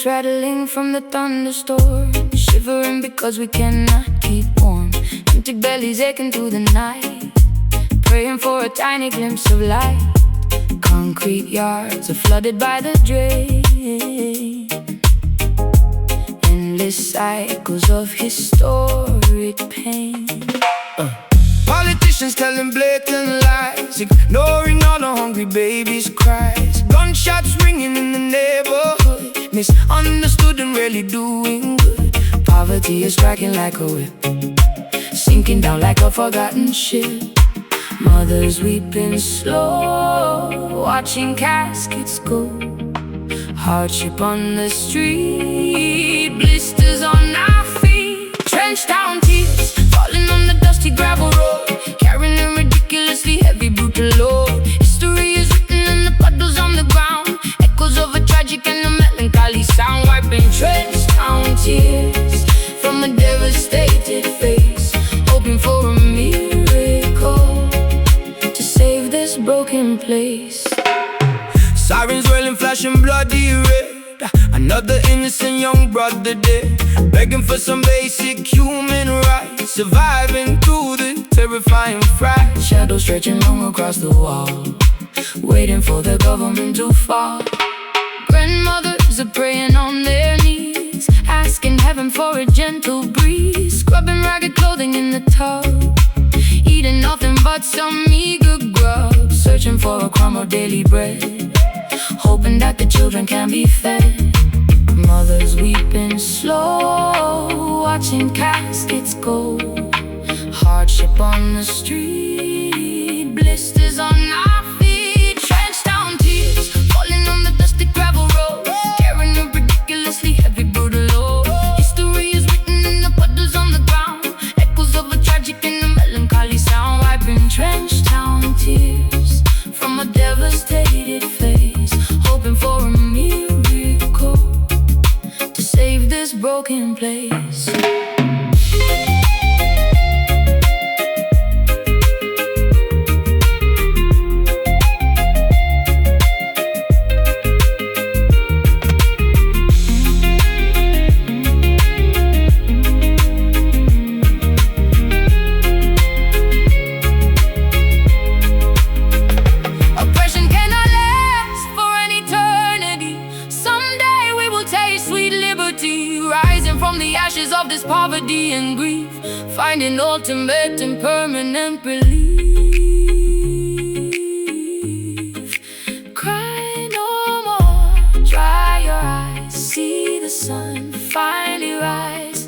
boots rattling from the thunderstorm, shivering because we cannot keep warm. Empty bellies aching through the night, praying for a tiny glimpse of light. Concrete yards are flooded by the drain, endless cycles of historic pain. Politicians telling blatant lies, ignoring all the hungry babies' cries. Gunshots ringing in the neighborhood, misunderstood and really doing good. Poverty is striking like a whip, sinking down like a forgotten ship. Mothers weeping slow, watching caskets go. Hardship on the street, blisters on our feet. Trenched down tears, falling on the dusty gravel road, carrying a ridiculously heavy brutal load. History is written in the puddles on the ground, echoes of a tragic and a melancholy sound. Wiping trenched down tears from a devastated face, hoping for a miracle to save this broken place. Sirens wailing, flashing bloody red, another innocent young brother dead, begging for some basic human rights, surviving through the terrifying fright. Shadows stretching long across the wall, waiting for the government to fall. Grandmothers are praying on their knees, asking heaven for a gentle breeze. Scrubbing ragged clothing in the tub, eating nothing but some meager grub. Searching for a crumb of daily bread, hoping that the children can be fed. Mothers weeping slow, watching caskets go. Hardship on the street, blisters on our feet. Trenched down tears, falling on the dusty gravel road, carrying a ridiculously heavy brutal load. History is written in the puddles on the ground, echoes of a tragic and a melancholy sound. Wiping trenched down tears from a devastated face, hoping for a miracle to save this broken place. Rising from the ashes of this poverty and grief, finding ultimate and permanent relief. Cry no more, dry your eyes, see the sun finally rise.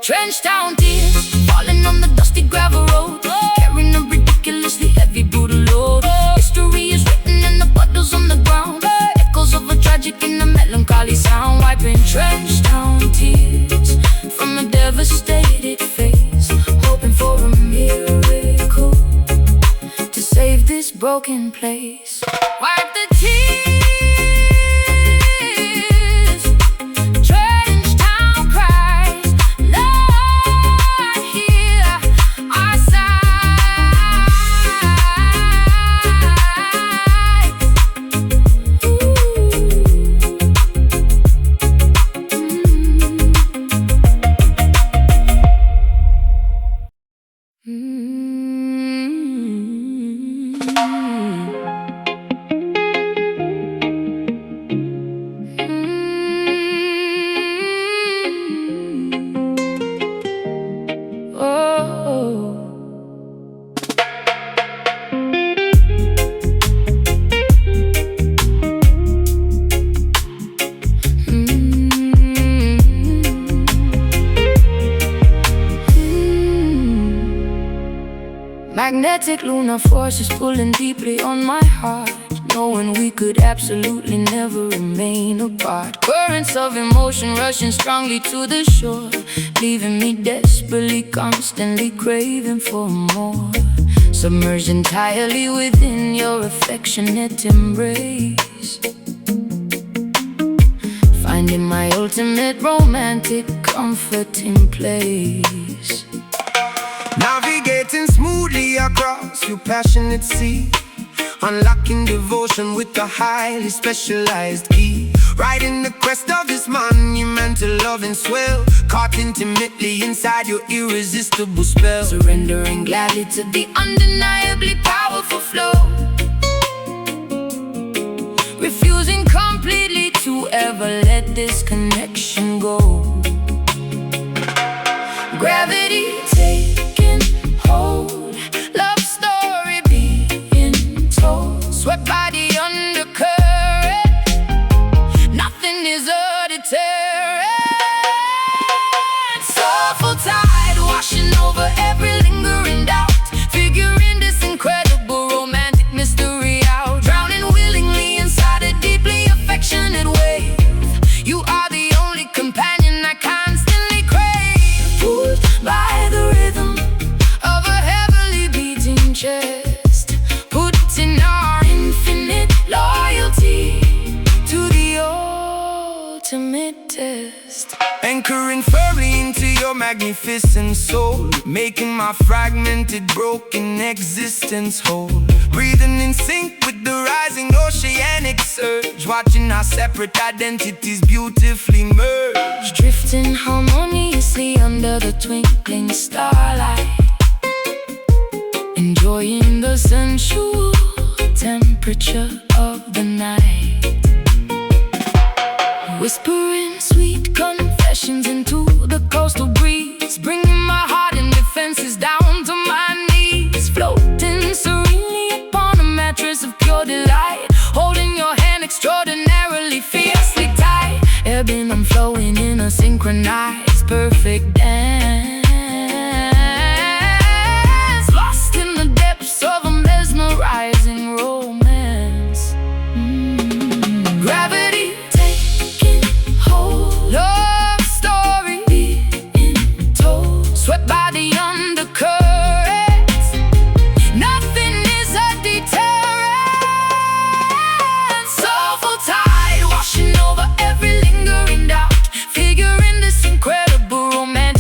Trenched down tears, falling on the dusty gravel road, carrying a ridiculously heavy brutal load. History is written in the puddles on the ground, echoes of a tragic and a melancholy sound. Wiping trenched down tears from a devastated face, hoping for a miracle to save this broken place. Wipe the tears, trenched down cries, Lord, hear our Magnetic lunar forces pulling deeply on my heart, knowing we could absolutely never remain apart. Currents of emotion rushing strongly to the shore, leaving me desperately, constantly craving for more. Submerged entirely within your affectionate embrace, finding my ultimate romantic comforting place. Navigating smoothly across your passionate sea, unlocking devotion with a highly specialized key. riding the crest of this monumental love and swell, caught intimately inside your irresistible spell, surrendering gladly to the undeniably powerful flow, refusing completely to ever let this connection go. Gravity taking hold, love story being told, swept by the undercurrent, nothing is a deterrent. Soulful tide washing over every lingering doubt, figuring this incredible romantic mystery out, drowning willingly inside a deeply affectionate wave. You are the only companion I constantly crave, pulled by the rhythm of a heavily beating chest, putting our infinite loyalty to the ultimate test. Anchoring firmly into your magnificent soul, making my fragmented, broken existence whole. Breathing in sync with the rising oceanic surge, watching our separate identities beautifully merge, Drifting harmoniously under the twinkling starlight, enjoying the sensual temperature of the night, whispering sweet confessions into the coastal breeze, bringing my heart and defenses down to my knees, floating serenely upon a mattress of pure delight, holding your hand extraordinarily fiercely tight, ebbing and flowing in a synchronized perfect dance, lost in the depths of a mesmerizing romance. Gravity taking hold, love story being told, swept by the undercurrents, nothing is a deterrent. Soulful tide washing over every lingering doubt, figuring this incredible romantic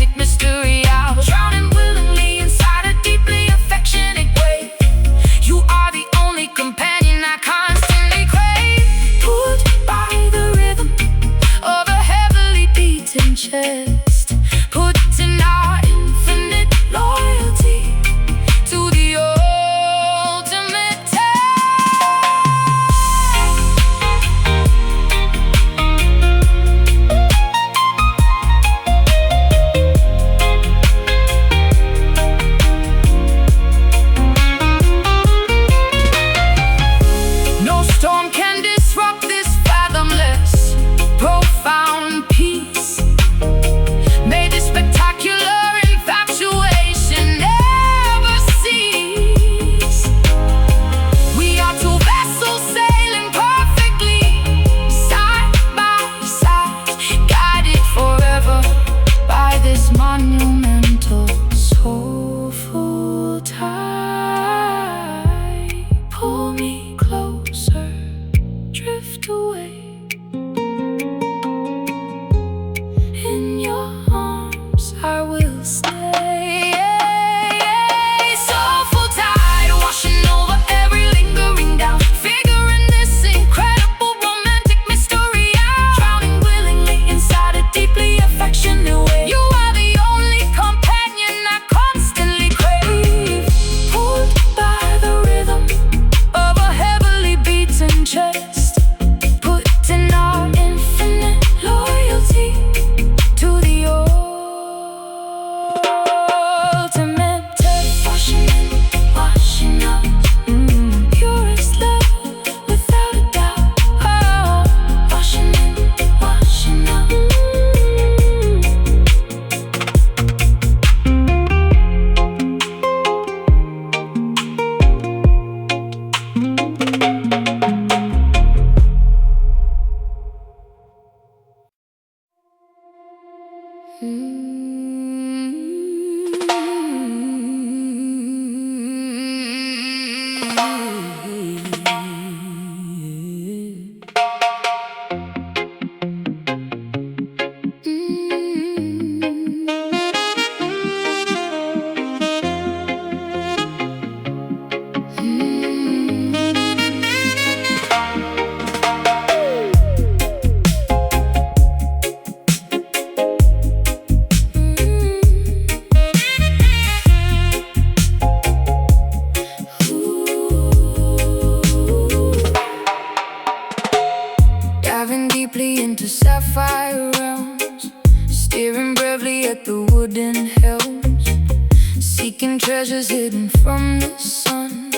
the sun.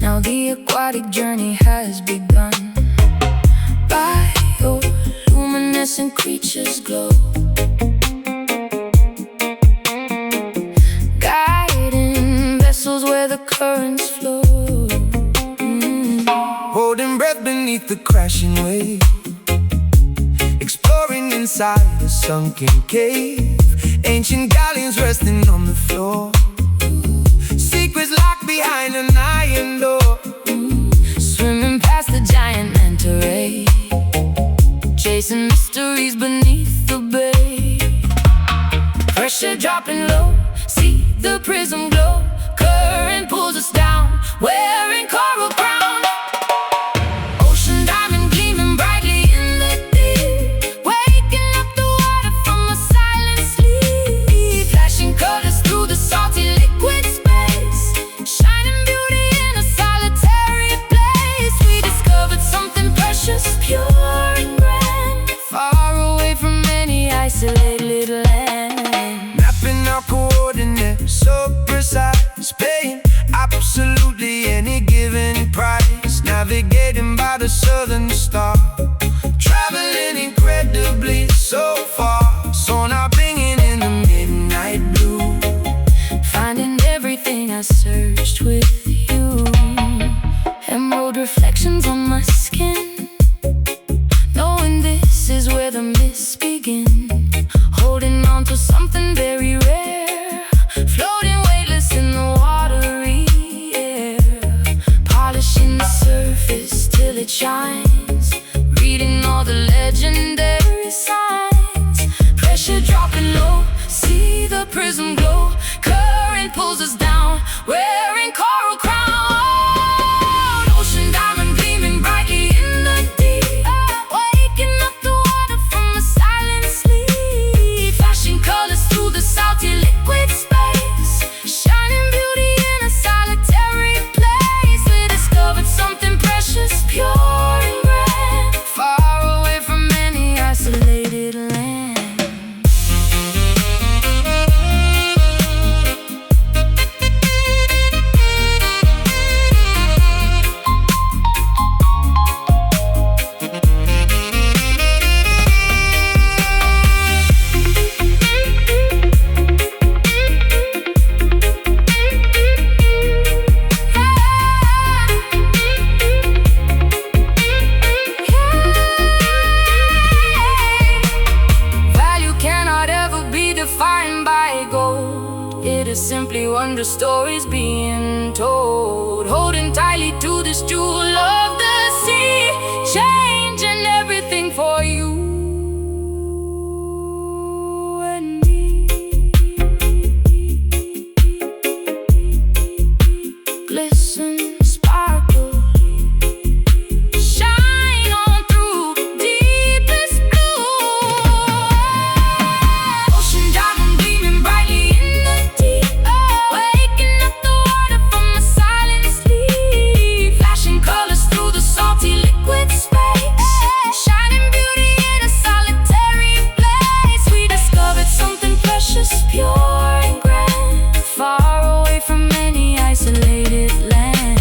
Now the aquatic journey has begun. Bioluminescent creatures glow, guiding vessels where the currents flow. Holding breath beneath the crashing wave, exploring inside a sunken cave. Ancient galleons resting on the floor, secrets locked behind an iron door. Swimming past the giant manta ray, chasing mysteries beneath the bay. Pressure dropping low, see the prism glow. Current pulls us down, wearing coral crown. Ocean diamond gleaming brightly in the deep, waking up the water from a silent sleep. Flashing colors through the salty liquid space, shining beauty in a solitary place. We discovered something precious, pure and grand, far away from any isolated land. Mapping our coordinates so precise, paying absolutely any given price. Navigating by the southern star, traveling incredibly so far. Sonar bringing in the midnight blue, Finding everything I searched with you. Emerald reflections on my skin, knowing this is where the mists begin. Holding on to something very rare, floating weightless in the watery air. Polishing the surface till it shines, reading all the legendary signs. Pressure dropping low, see the prism glow. Current pulls us down, wearing coral crown. Ocean diamond gleaming brightly in the deep, waking up the water from a silent sleep. Flashing colors through the salty liquid space, shining beauty in a solitary place. We discovered something precious, pure and grand, far away from any isolated land. Value cannot ever be defined by gold. It is simply wonder stories being told. Holding tightly to this jewel of the sea, changing everything for you and me. Glisten, sparkle, shine on through deepest blue. Ocean diamond gleaming brightly in the deep, waking up the water from a silent sleep. Flashing colors through the salty liquid space, shining beauty in a solitary place. We discovered something precious, pure and grand, far away from any isolated land.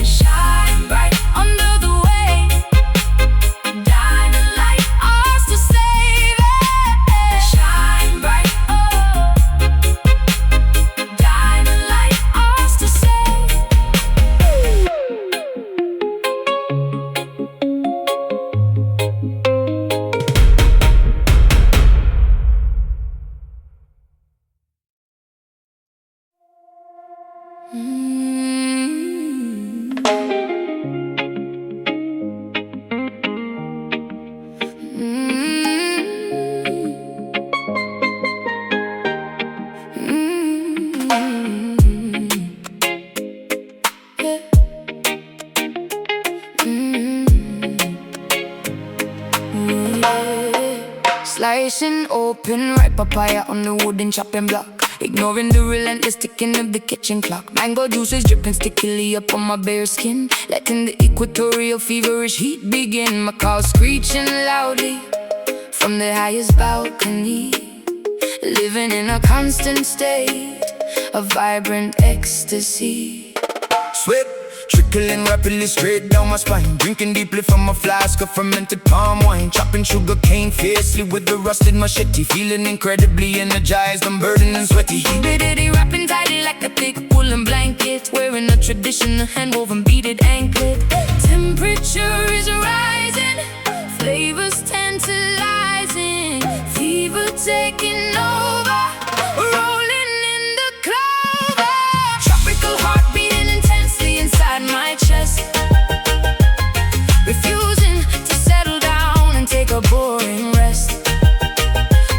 Shine bright under the wave, diamond light, ours to save it. Shine bright, oh, diamond light, ours to save. Slicing open ripe papaya on the wooden chopping block, ignoring the relentless ticking of the kitchen clock. Mango juices dripping stickily up on my bare skin, letting the equatorial feverish heat begin. My cow screeching loudly from the highest balcony, living in a constant state of vibrant ecstasy. Sweat trickling rapidly straight down my spine. Drinking deeply from a flask of fermented palm wine. Chopping sugar cane fiercely with the rusted machete. Feeling incredibly energized, unburdened and sweaty. Humidity wrapping tightly like a thick woolen blanket. Wearing a traditional hand-woven beaded anklet. Temperature is rising, flavors tantalizing. Fever taking over, rolling in the clover. Tropical heart beating intensely inside my chest. Refusing to settle down and take a boring rest.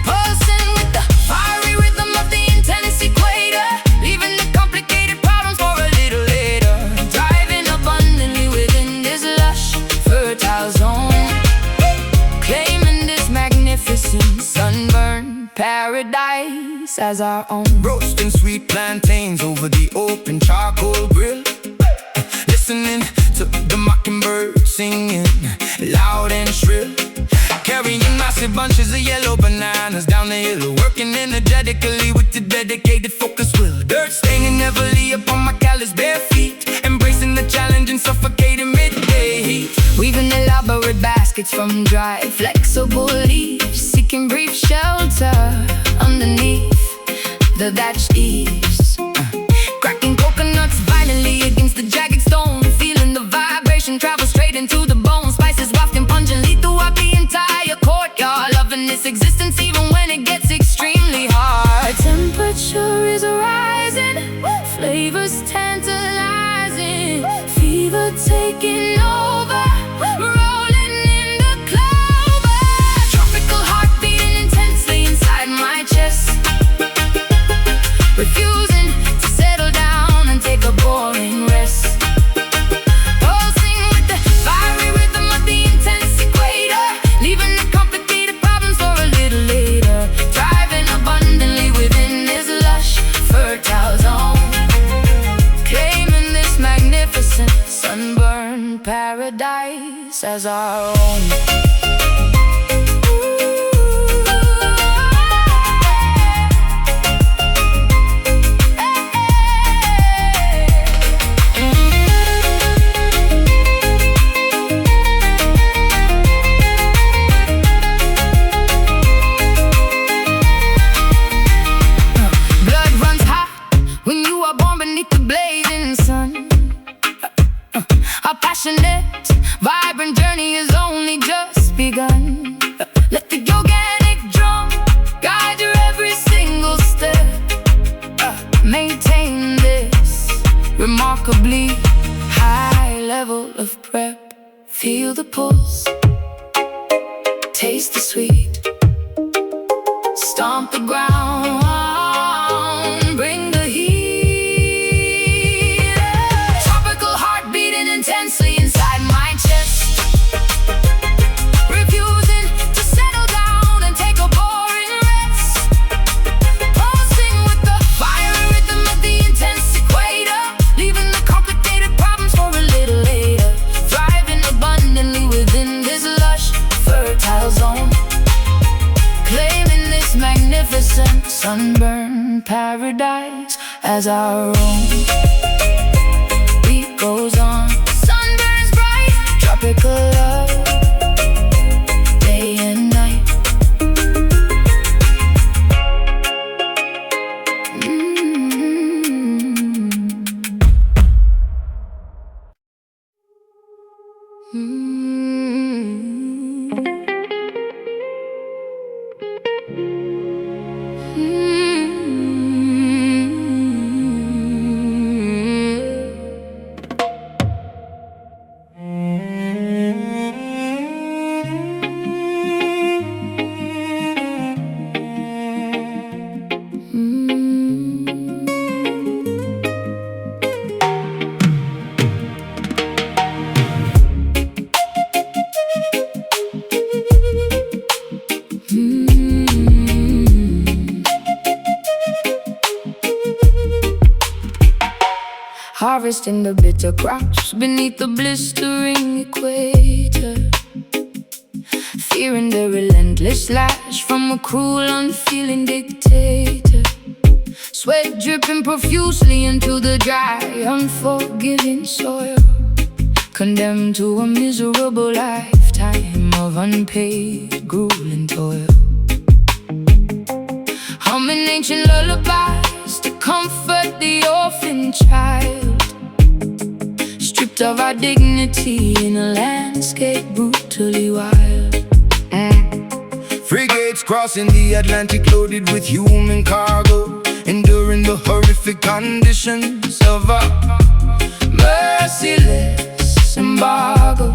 Pulsing with the fiery rhythm of the intense equator. Leaving the complicated problems for a little later. Thriving abundantly within this lush, fertile zone. Claiming this magnificent sunburn paradise as our own. Roasting sweet plantains over the open charcoal grill. Listening to the mockingbird singing loud and shrill. Carrying massive bunches of yellow bananas down the hill. Working energetically with the dedicated focus will. Dirt staining heavily upon my callous bare feet. Embracing the challenge and suffocating midday heat. Weaving elaborate baskets from dry, flexible leaves. Seeking brief shelter underneath the thatched eaves. Cracking coconuts violently against the jagged stone. Feeling the vibration travel straight into the bone. Spices wafting pungently throughout the entire courtyard. Loving this existence even when it gets extremely hard. Temperature is rising, flavors tantalizing. Fever taking over, rolling in the clover. Tropical heart beating intensely inside my chest. Refusing to settle down and take a boring rest. Pulsing with the fiery rhythm of the intense equator. Leaving the complicated problems for a little later. Thriving abundantly within this lush, fertile zone. Claiming this magnificent sunburn paradise as our own. Blood runs hot when you are born beneath the blazing sun. Our passionate, vibrant journey has only just begun. Let the organic drum guide your every single step. Maintain this remarkably high level of prep. Feel the pulse, taste the sweet, stomp the ground, bring the heat. Tropical heart beating intensely inside my chest. Refusing to settle down and take a boring rest. Pulsing with the fiery rhythm of the intense equator. Leaving the complicated problems for a little later. Thriving abundantly within this lush, fertile zone. Claiming this magnificent sunburn paradise as our own. Beat goes on, sun burns bright, tropical love, day and night. Harvesting the bitter crops beneath the blistering equator. Fearing the relentless lash from a cruel, unfeeling dictator. Sweat dripping profusely into the dry, unforgiving soil, condemned to a miserable lifetime of unpaid, grueling toil. Humming ancient lullabies to comfort the orphan child, stripped of our dignity in a landscape brutally wild. Frigates crossing the Atlantic loaded with human cargo, enduring the horrific conditions of a merciless embargo.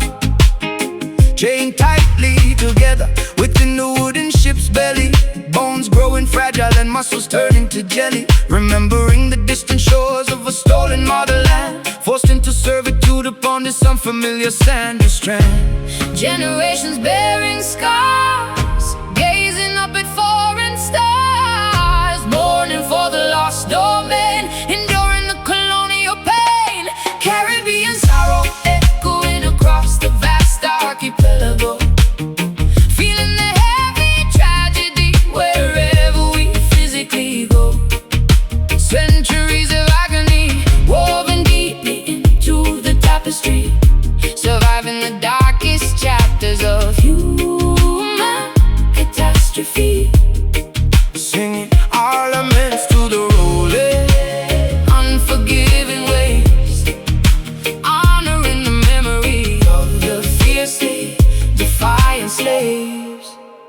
Chained tightly together within the wooden ship's belly, bones growing fragile and muscles turning to jelly. Remembering the distant shores of a stolen motherland, forced into servitude upon this unfamiliar sandy strand. Generations bearing scars, gazing up at foreign stars, mourning for the lost domain, enduring the colonial pain. Caribbean sorrow echoing across the vast archipelago, feeling the heavy tragedy wherever we physically go. Centuries of agony woven deeply into the tapestry, surviving the darkest chapters of human catastrophe. Singing our laments to the rolling, Unforgiving waves, honoring the memory of the fiercely defiant slaves.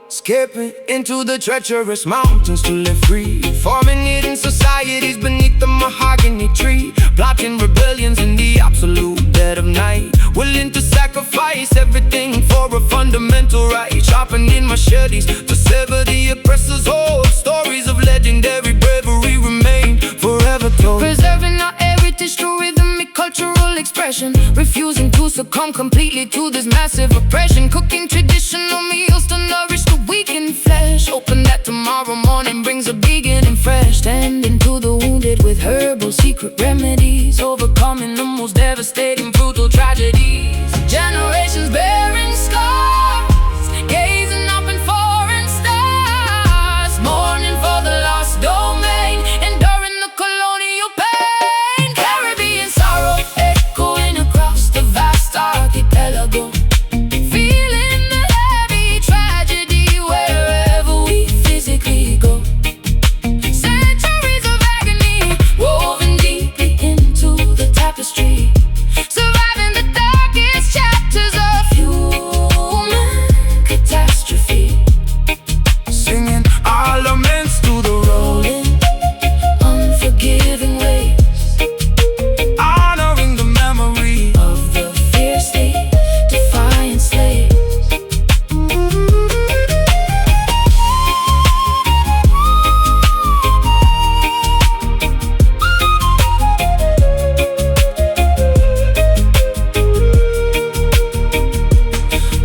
skipping into the treacherous mountains to live free, forming hidden societies beneath the mahogany tree, plotting rebellions in the absolute dead of night, willing to sacrifice everything for a fundamental right, sharpening machetes to sever the oppressor's hold. Stories of legendary bravery remain forever told, Preserving our heritage through rhythmic cultural expression, refusing to succumb completely to this massive oppression. Cooking traditional meals to nourish the weakened flesh, hoping that tomorrow morning brings a beginning fresh. Tending to the wounded with herbal secret remedies, overcoming the most devastating brutal tragedies. Generations bearing scars, gazing up in foreign stars, mourning for the lost domain, enduring the colonial pain. Caribbean sorrow echoing across the vast archipelago, feeling the heavy tragedy wherever we physically go. Centuries of agony woven deeply into the tapestry, surviving the darkest chapters of human catastrophe. singing our laments to the rolling, Unforgiving waves, honoring the memory. of the fiercely defiant slaves.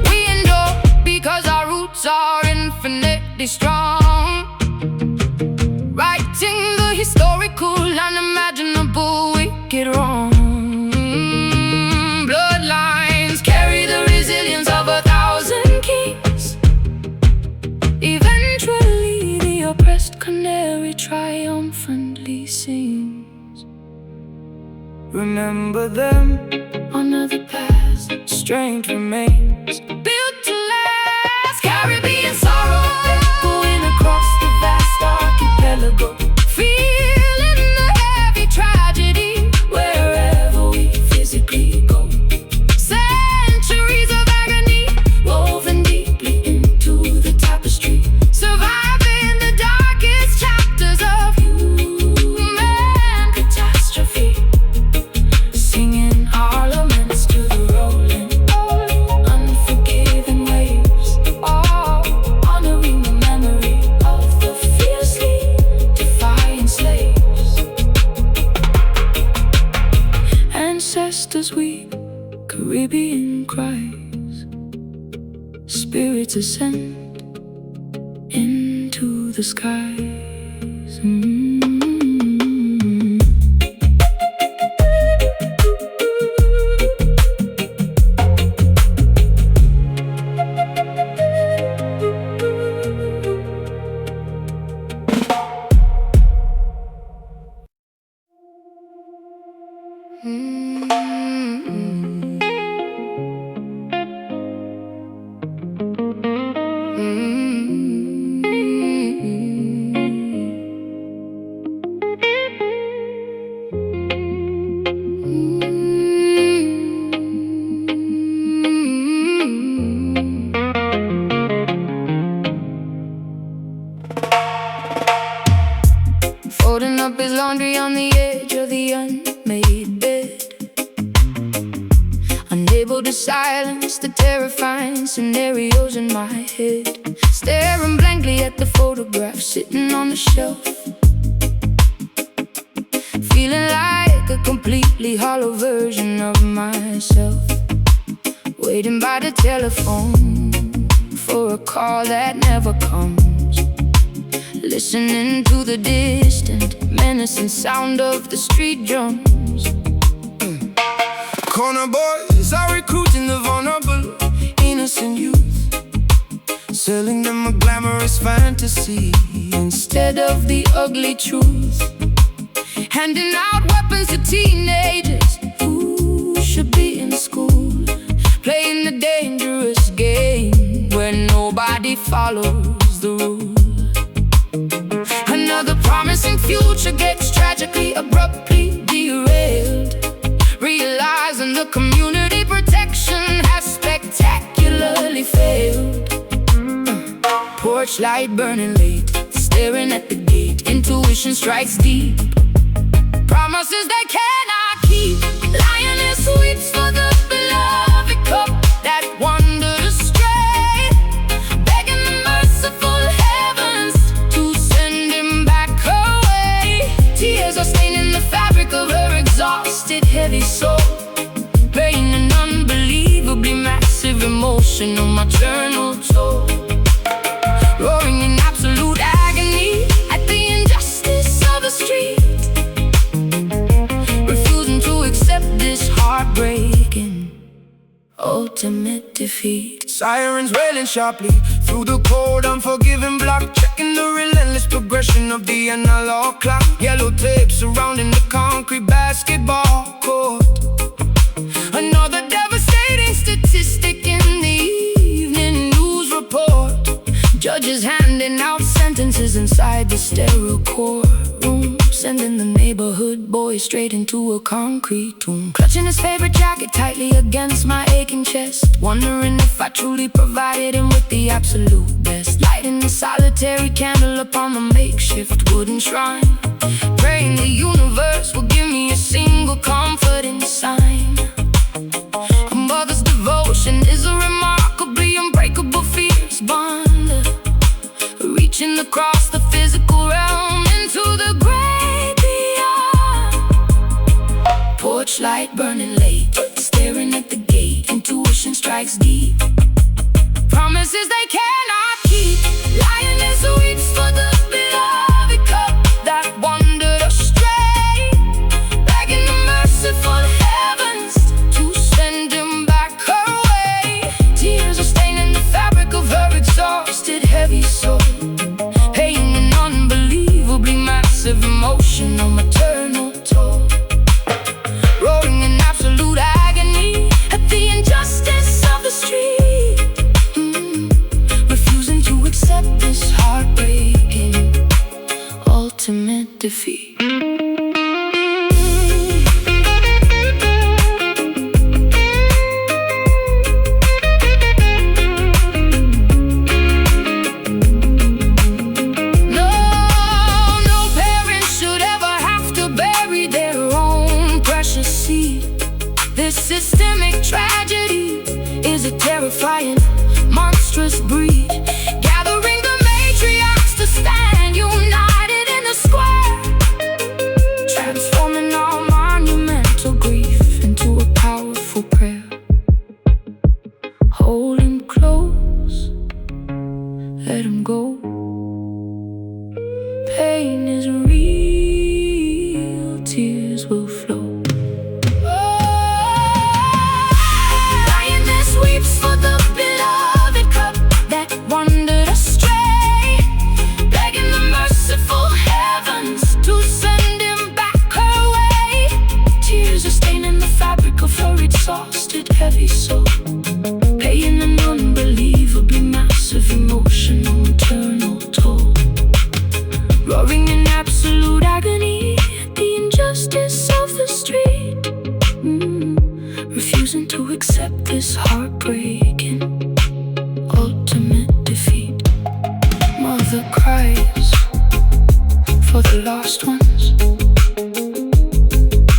We endure because our roots are infinitely strong, righting the historical, unimaginable, wicked wrong. Bloodlines carry the resilience of 1,000 kings. Eventually the oppressed canary triumphantly sings. Remember them, Honor the past, strength remains. built to last. Caribbean sorrow echoing across the vast archipelago, feeling the heavy tragedy wherever we physically go. Centuries of agony woven deeply into the tapestry, surviving the darkest chapters of human catastrophe. Singing our laments to the rolling, unforgiving waves, honoring the memory of the fiercely defiant slaves. Ancestors weep, Caribbean cries, spirits ascend into the skies. Beautiful to silence the terrifying scenarios in my head, staring blankly at the photograph sitting on the shelf, feeling like a completely hollow version of myself, waiting by the telephone for a call that never comes, listening to the distant, menacing sound of the street drums. Corner boys are recruiting the vulnerable, innocent youth, selling them a glamorous fantasy instead of the ugly truth, handing out weapons to teenagers who should be in school, playing the dangerous game where nobody follows the rules. Another promising future gets tragically, abruptly derailed, realizing the community protection has spectacularly failed. Porch light burning late, staring at the gate, intuition strikes deep, promises they cannot keep. Lioness weeps for the beloved cup that wandered astray, begging the merciful heavens to send him back away. Tears are staining the fabric of her exhausted, heavy soul, playing an unbelievably massive emotional maternal toll, roaring in absolute agony at the injustice of the street, refusing to accept this heartbreaking ultimate defeat. Sirens wailing sharply through the cold, unforgiving block, checking the relentless progression of the analog clock. Yellow tape surrounding the concrete basketball court. Another devastating statistic in the evening news report. Judges handing out sentences inside the sterile courtroom, sending the neighborhood boy straight into a concrete tomb. Clutching his favorite jacket tightly against my aching chest, wondering if I truly provided him with the absolute best. Lighting a solitary candle upon the makeshift wooden shrine, praying the universe will give me a single comforting sign. A mother's devotion is a remarkably unbreakable, fierce bond, reaching across the physical realm into the great beyond. Porch light burning late, staring at the gate, intuition strikes deep, promises they cannot keep. Lioness weeps for the beloved cup that wandered astray, begging the merciful heavens to send him back away. Tears are staining the fabric of her exhausted, heavy soul, paying an unbelievably massive emotional maternal toll, roaring in absolute agony at the injustice of the street, refusing to accept this heartbreaking ultimate defeat. This systemic tragedy is a terrifying, monstrous breed, gathering the matriarchs to stand united in the square, transforming our monumental grief into a powerful prayer. Hold him close, let him go. Pain is real, tears will flow. For the beloved cup that wandered astray, begging the merciful heavens to send him back away. Tears are staining the fabric of her exhausted, heavy soul, paying an unbelievably massive emotional maternal toll, roaring in absolute agony at the injustice of the street, refusing to accept this heartbreaking ultimate defeat. Mother cries for the lost ones,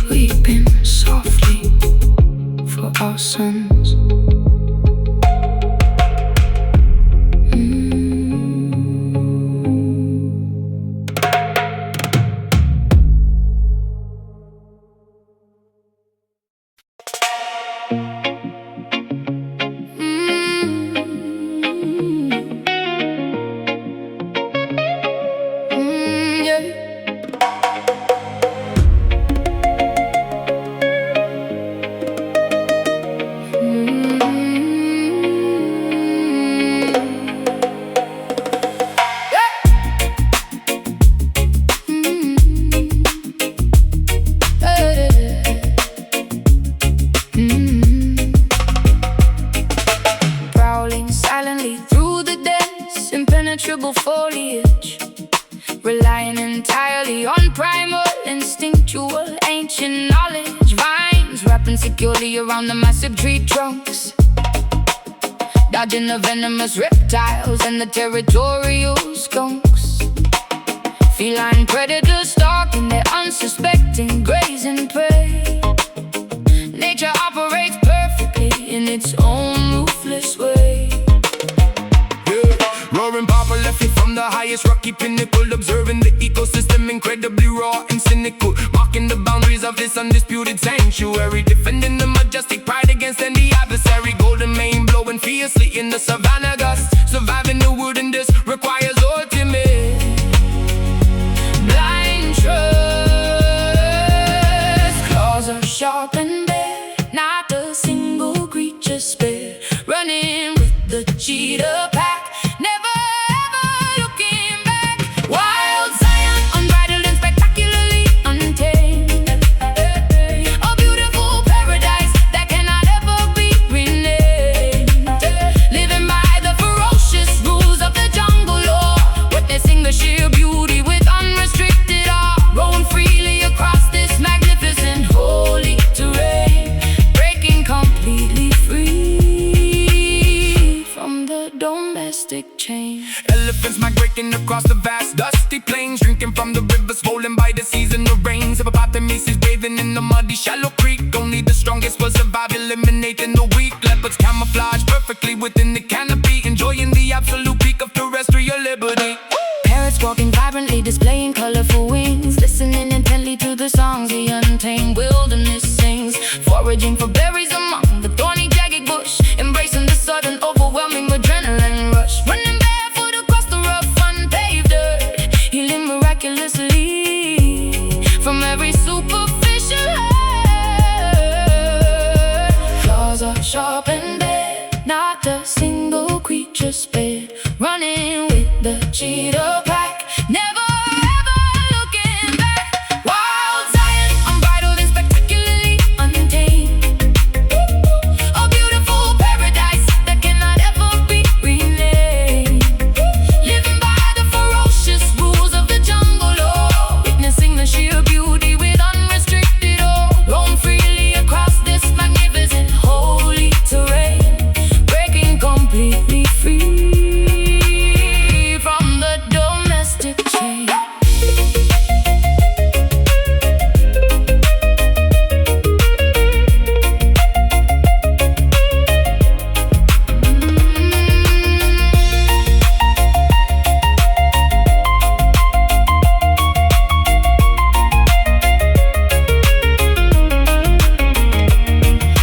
weeping softly for our sons. Prowling silently through the dense, impenetrable foliage, relying entirely on primal, instinctual, ancient knowledge. Vines wrapping securely around the massive tree trunks, dodging the venomous reptiles and the territorial skunks. Feline predators stalking their unsuspecting, grazing prey. Nature operates perfectly in its own ruthless way. Roaring Papa left it from the highest rocky pinnacle, observing the ecosystem incredibly raw and cynical, marking the boundaries of this undisputed sanctuary, defending the majestic pride against any adversary. Golden mane blowing fiercely in the savannah gust, surviving the wilderness requires ultimate blind trust. Claws are sharp and bare, not a single creature spared, running with the cheetah pack, never ever looking back. Wild Zion, unbridled and spectacularly untamed, a beautiful paradise that cannot ever be renamed. Living by the ferocious rules of the jungle law, witnessing the sheer beauty with unrestricted awe, rolling freely across this magnificent holy terrain, breaking completely free from the domestic chain. Elephants migrating across the vast dusty plains, drinking from the rivers swollen by the seas and the rains. Hippopotamuses bathing in the muddy shallow creek, only the strongest will survive, eliminating the weak. Leopards camouflage perfectly within the canopy, enjoying the absolute peak of terrestrial liberty. Parrots walking vibrantly, displaying colorful wings, listening intently to the songs the untamed wilderness sings, foraging for berries among the thorny jagged bush, embracing the sudden overwhelming adrenaline rush, running barefoot across the rough unpaved earth, healing miraculously from every superficial hurt. Claws are sharp and bare, not a single creature spared, running with the cheetah pack, never ever looking back. Wild Zion, unbridled and spectacularly untamed, a beautiful paradise that cannot ever be renamed. Living by the ferocious rules of the jungle law, witnessing the sheer beauty with unrestricted awe, roam freely across this magnificent holy terrain, breaking completely free from the domestic chain.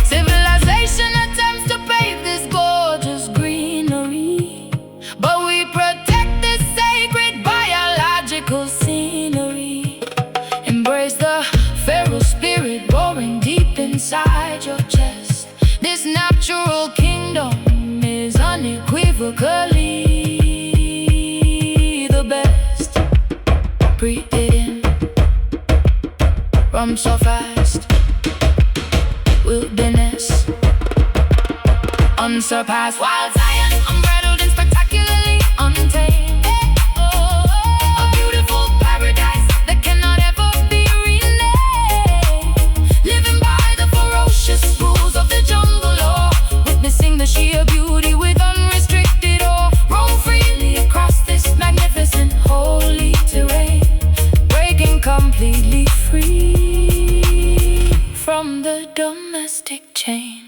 Civilization attempts to pave this gorgeous greenery, but we protect this sacred biological scenery. Embrace the feral spirit roaring deep inside your chest. This natural kingdom is unequivocally the best. Breathe it in, rum so fast, wilderness unsurpassed. Wild Zion, unbridled and spectacularly untamed, a beautiful paradise that cannot ever be renamed. Living by the ferocious rules of the jungle law, witnessing the sheer beauty with unrestricted awe, roam freely across this magnificent holy terrain, breaking completely free from the domestic chain.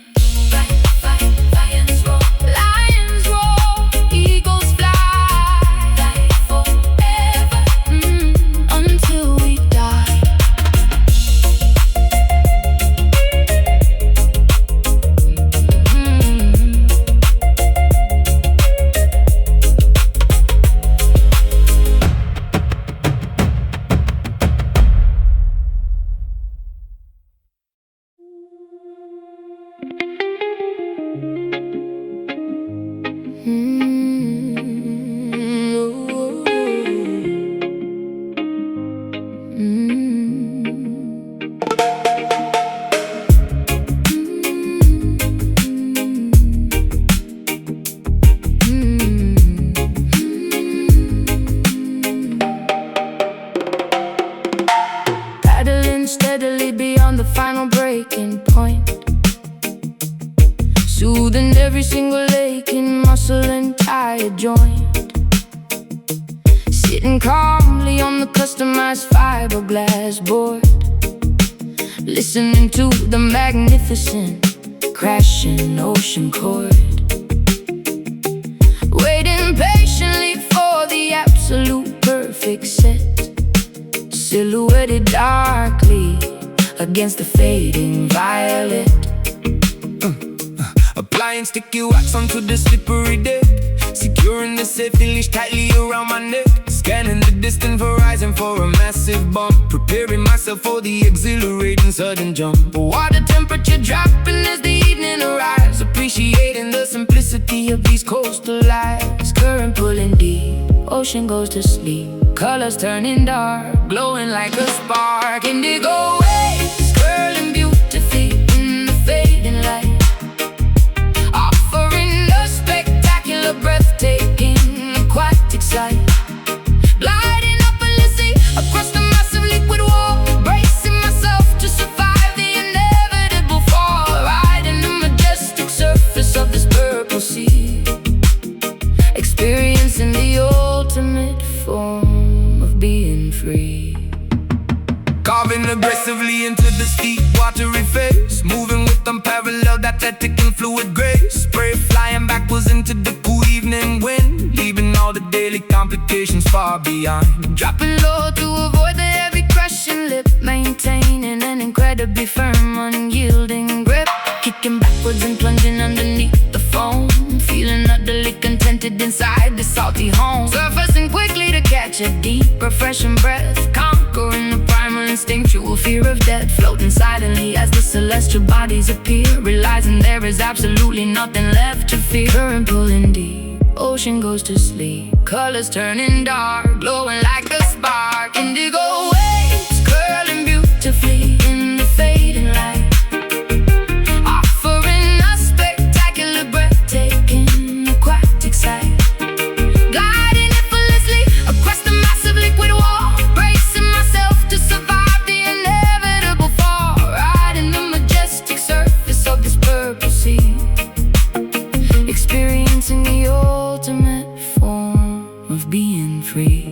Lions roar, eagles fly, forever, until we die. soothing every single aching muscle and tired joint. Sitting calmly on the customized fiberglass board, listening to the magnificent crashing ocean chord, waiting patiently for the absolute perfect set, silhouetted darkly against the fading violet. Applying sticky wax onto the slippery deck, securing the safety leash tightly around my neck. Scanning the distant horizon for a massive bump, preparing myself for the exhilarating sudden jump. Water temperature dropping as the evening arrives, appreciating the simplicity of these coastal lives. Current pulling deep, ocean goes to sleep, colors turning dark, glowing like a spark. Indigo waves curling beautifully in the fading light, offering a spectacular, breathtaking, aquatic sight. Gliding effortlessly across the massive liquid wall, bracing myself to survive the inevitable fall, riding the majestic surface of this purple sea, experiencing the ultimate form of being free. Carving aggressively into the steep, watery face, moving with unparalleled athletic and fluid grace. Spray flying backwards into the cool evening wind, leaving all the daily complications far behind. Dropping low to avoid the heavy crushing lip, maintaining an incredibly firm, unyielding grip. Kicking backwards and plunging underneath the foam, feeling utterly contented inside the salty home. Surfacing quickly to catch a deep, refreshing breath, conquering the primal instinctual fear of death. Floating silently as the celestial bodies appear, realizing there is absolutely nothing left to fear. Current pulling deep, ocean goes to sleep, colors turning dark, glowing like a spark. Indigo waves curling beautifully in the fading light, offering a spectacular, breathtaking, aquatic sight. Gliding effortlessly across the massive liquid wall, bracing myself to survive the inevitable fall, riding the majestic surface of this purple sea, experiencing the ultimate form of being free.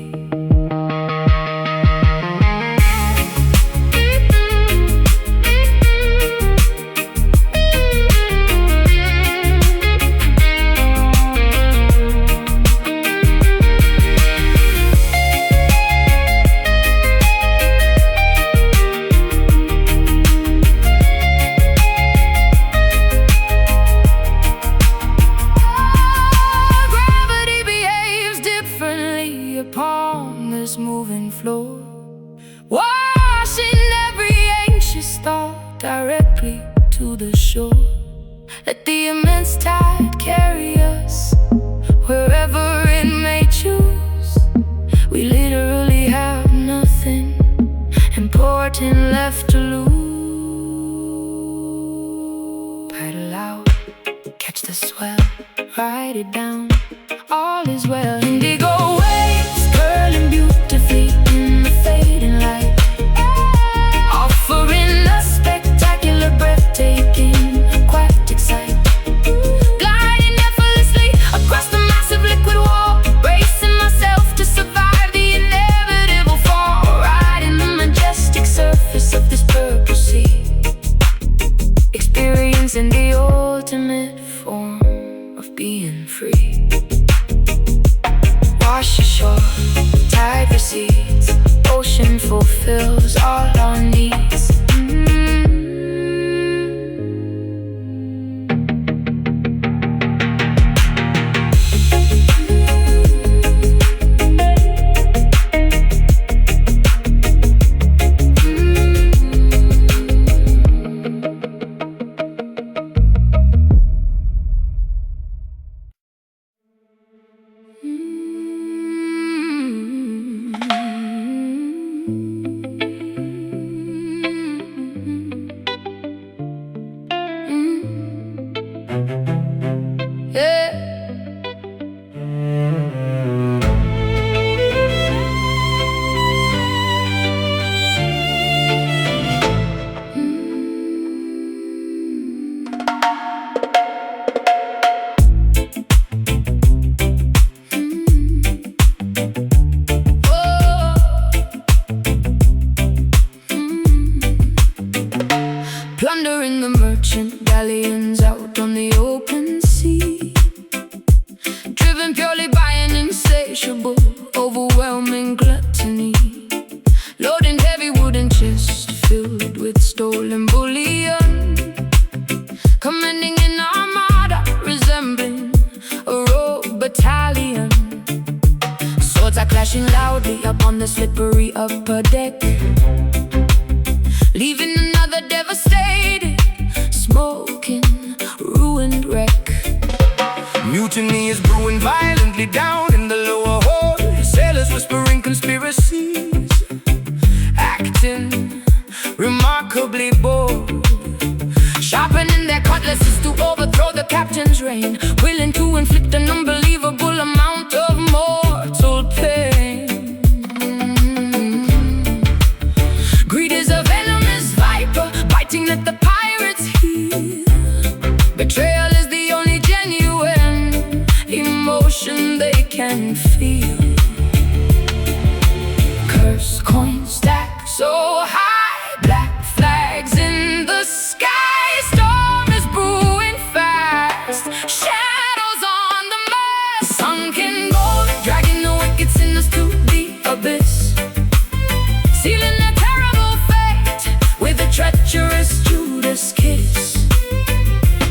Gravity behaves differently upon this moving floor, washing every anxious thought directly to the shore. Let the immense tide carry us wherever it may choose. We literally have nothing important left to lose. Paddle out, catch the swell, ride it down, all is well. Indigo waves curling beautifully in the fading light, offering a spectacular, breathtaking, aquatic sight. Gliding effortlessly across the massive liquid wall, bracing myself to survive the inevitable fall, riding the majestic surface of this purple sea, experiencing the ultimate form of being free. Wash ashore, tide recedes, ocean fulfills all our needs. galleons out on the open sea, driven purely by an insatiable, overwhelming gluttony, loading heavy wooden chests filled with stolen bullion, commanding an armada resembling a rogue battalion. Swords are clashing loudly upon the slippery upper deck, leaving another devastated, smoking, ruined wreck. Mutiny is brewing violently down in the lower hold, sailors whispering conspiracies, acting remarkably bold, sharpening their cutlasses to overthrow the captain's reign, willing to inflict an unbelievable amount of mortal pain. Greed is a venomous viper, biting at the pirates' heel. Betrayal is the only genuine emotion they can feel. Cursed coins stacked so high, black flags in the sky. Storm is brewing fast, shadows on the mast. Sunken gold, dragging the wicked sinners to the abyss, sealing their terrible fate with a treacherous Judas kiss.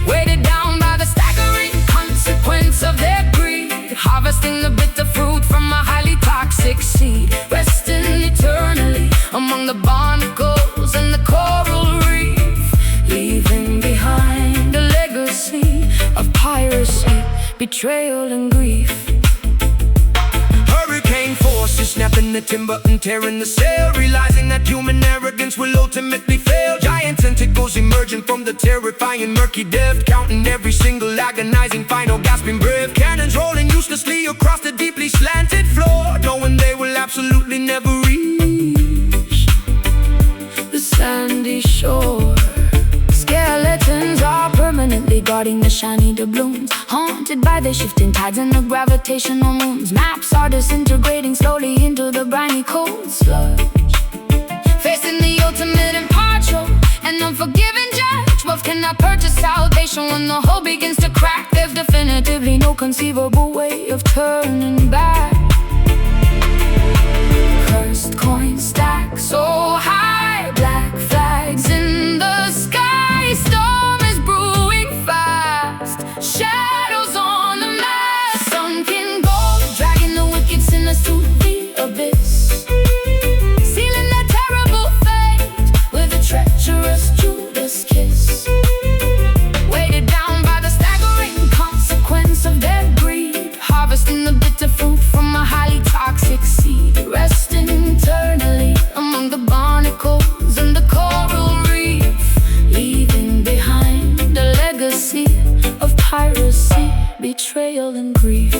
Weighted down by the staggering consequence of their greed, harvesting the bitter fruit from a highly toxic seed, resting eternally among the barnacles and the coral reef, leaving behind a legacy of piracy, betrayal and grief. Hurricane forces snapping the timber and tearing the sail, realizing that human arrogance will ultimately fail. Giant tentacles emerging from the terrifying murky depth, counting every single agonizing final gasping breath. Cannons rolling uselessly across the deeply slanted floor, knowing they will absolutely never reach The sandy shore. Skeletons are permanently guarding the shiny doubloons, haunted by the shifting tides and the gravitational moons. Maps are disintegrating slowly into the briny cold sludge, facing the ultimate impartial and unforgiving judge. Wealth cannot purchase salvation. When the whole begins to crack, there's definitively no conceivable way of turning back. Cursed coins stacked so high, black flags in the sky. Storm is brewing fast, shadows on the mast. Sunken gold, dragging the wicked sinners to the abyss, sealing their terrible fate with a treacherous Judas kiss. Weighted down by the staggering consequence of their greed, harvesting the bitter fruit from a highly toxic seed, resting eternally among the barnacles and the coral reef, leaving behind a legacy of piracy, betrayal and grief.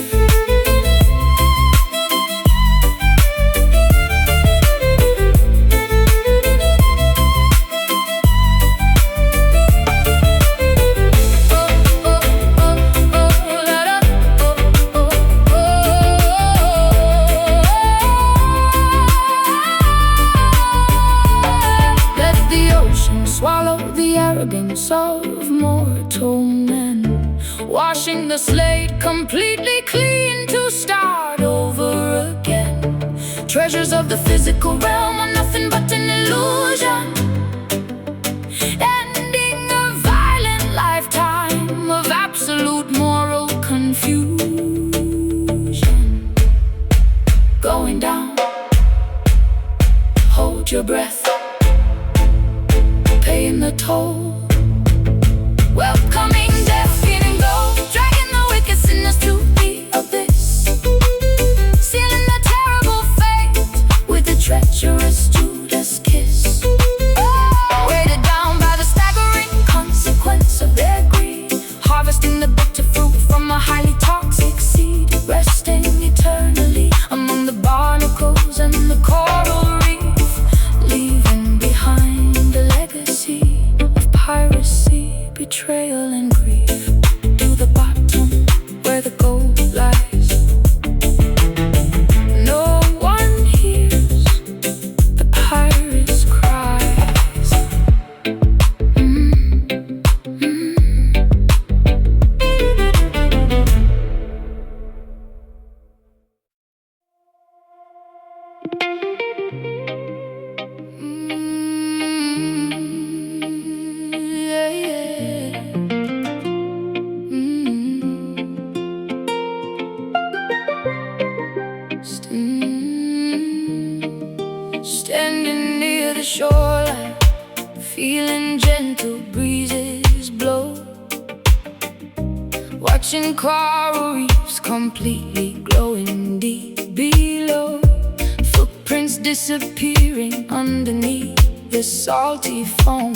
Swallow the arrogance of mortal men, washing the slate completely clean to start over again. Treasures of the physical realm are nothing but an illusion, ending a violent lifetime of absolute moral confusion. Going down, hold your breath, paying the toll, welcoming death in and gold, dragging the wicked sinners to the abyss, sealing the terrible fate with a treacherous Judas kiss. Weighted down by the staggering consequence of their greed, harvesting the bitter fruit from a highly toxic seed, resting eternally among the barnacles and the coral reef, leaving behind a legacy of piracy, betrayal and grief. To the bottom where the gold lies, no one hears the pirate's cries. feeling gentle breezes blow, watching coral reefs completely glowing deep below, footprints disappearing underneath the salty foam,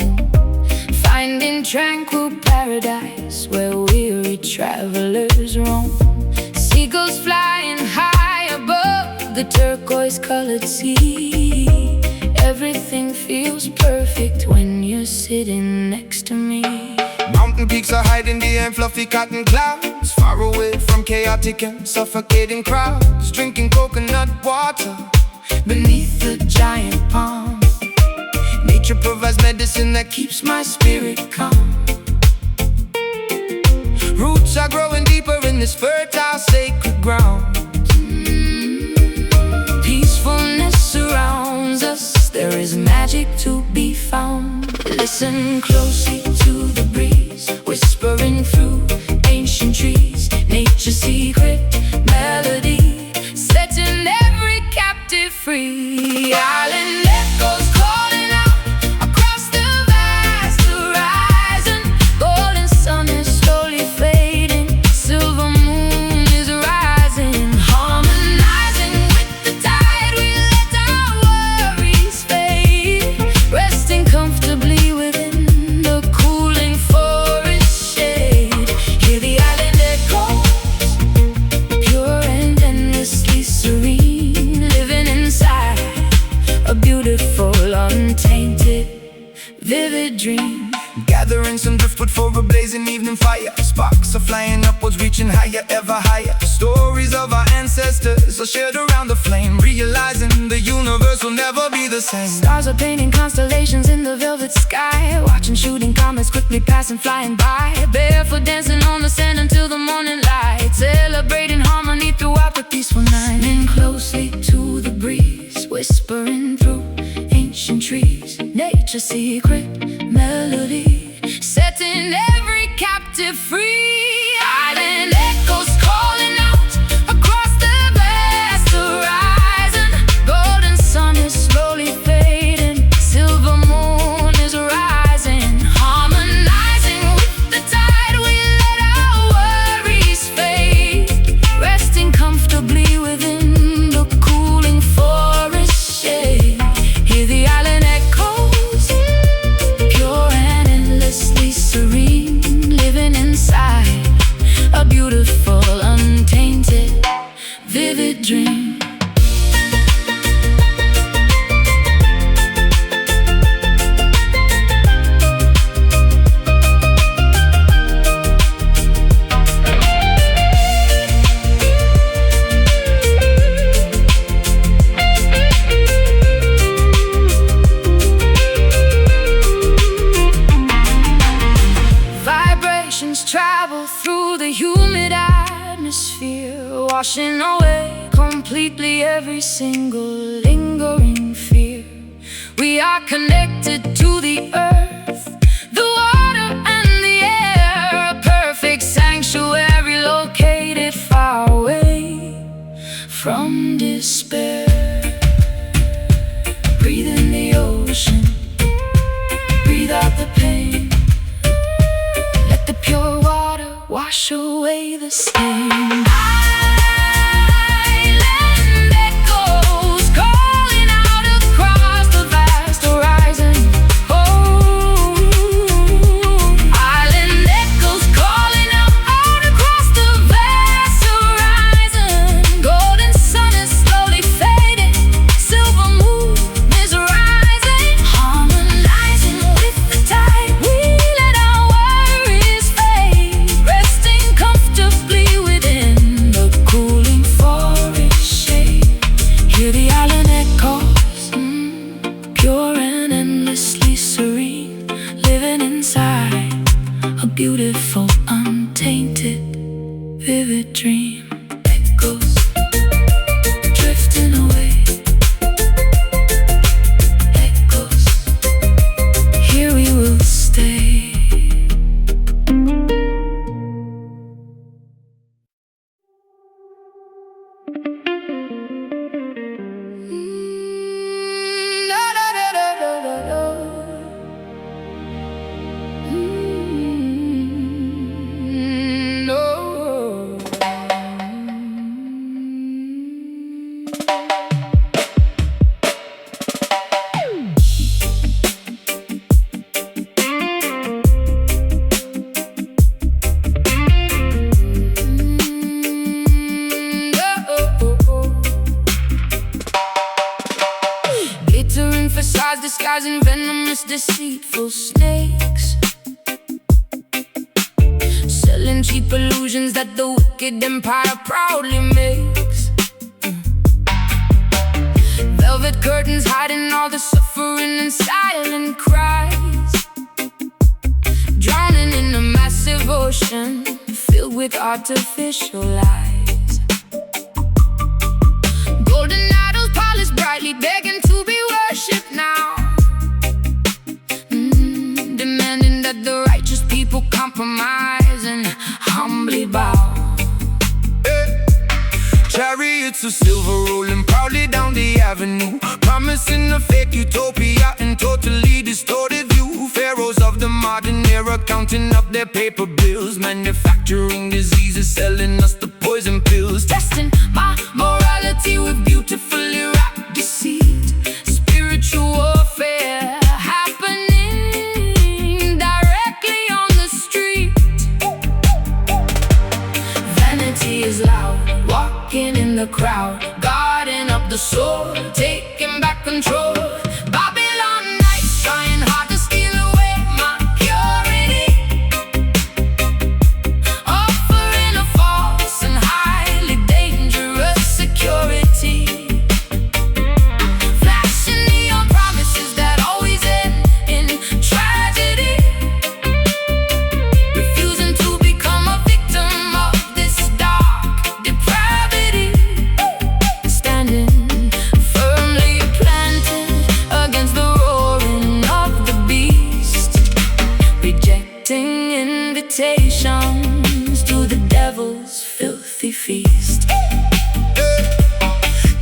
finding tranquil paradise where weary travelers roam. Seagulls flying high above the turquoise-colored sea. Everything feels perfect when you're sitting next to me. Mountain peaks are hiding behind fluffy cotton clouds, far away from chaotic and suffocating crowds, drinking coconut water beneath the giant palm. Nature provides medicine that keeps my spirit calm. Roots are growing deeper in this fertile, sacred ground. Peacefulness surrounds us, there is magic to be found. Listen closely to the breeze, whispering through ancient trees. Nature's secret melody, setting every captive free. Island echoes calling out across the vast horizon. Golden sun is slowly fading, silver moon is rising. Harmonizing with the tide, we let our worries fade, resting comfortably within the cooling forest shade. Hear the island echoes, pure and endlessly serene, living inside a beautiful, untainted, vivid dream. Gathering some driftwood for a blazing evening fire. Sparks are flying upwards, reaching higher, ever higher. Stories of our ancestors are shared around the flame, realizing the universe will never be the same. Stars are painting constellations in the velvet sky, watching shooting comets quickly passing, flying by. Barefoot dancing on the sand until the morning light, celebrating harmony throughout the peaceful night. Lean closely to the breeze, whispering through ancient trees. Nature's secret melody, setting every captive free. Island echoes calling out across the vast horizon. Golden sun is slowly fading, silver moon is rising. Harmonizing with the tide, we let our worries fade, resting comfortably within the cooling forest shade. Hear the island echoes, pure and endlessly serene, living inside a beautiful, untainted, vivid dream. Vibrations travel through the humid atmosphere, washing away completely every single lingering fear. We are connected to the earth, the water and the air, a perfect sanctuary located far away from despair. Breathe in the ocean, breathe out the pain, let the pure water wash away the stain. Island echoes calling out across the vast horizon. Oh, island echoes calling out across the vast horizon. Golden sun is slowly fading, silver moon is rising. Harmonizing with the tide, we let our worries fade, resting comfortably within the cooling forest shade. Hear the island echoes, pure and endlessly serene, living inside a beautiful, untainted, vivid dream. Echoes drifting away, echoes, here we will stay. deceitful snakes, selling cheap illusions that the wicked empire proudly makes. Velvet curtains hiding all the suffering and silent cries, drowning in a massive ocean filled with artificial lies. Golden idols polished brightly, begging to be worshipped now, demanding that the righteous people compromise and humbly bow. Chariots of silver rolling proudly down the avenue, promising a fake utopia and totally distorted view. Pharaohs of the modern era counting up their paper bills, manufacturing diseases, selling us the poison pills, Testing my morality with beautifully wrapped deceit. Spiritual warfare happening directly on the street. Vanity is loud, walking in the crowd, guarding up the soul, taking back control. Babylon nights trying hard to steal away my purity, offering a false and highly dangerous security, flashing neon promises that always end in tragedy, refusing to become a victim of this dark depravity, standing firmly planted against the roaring of the beast, rejecting invitations to the devil's filthy feast.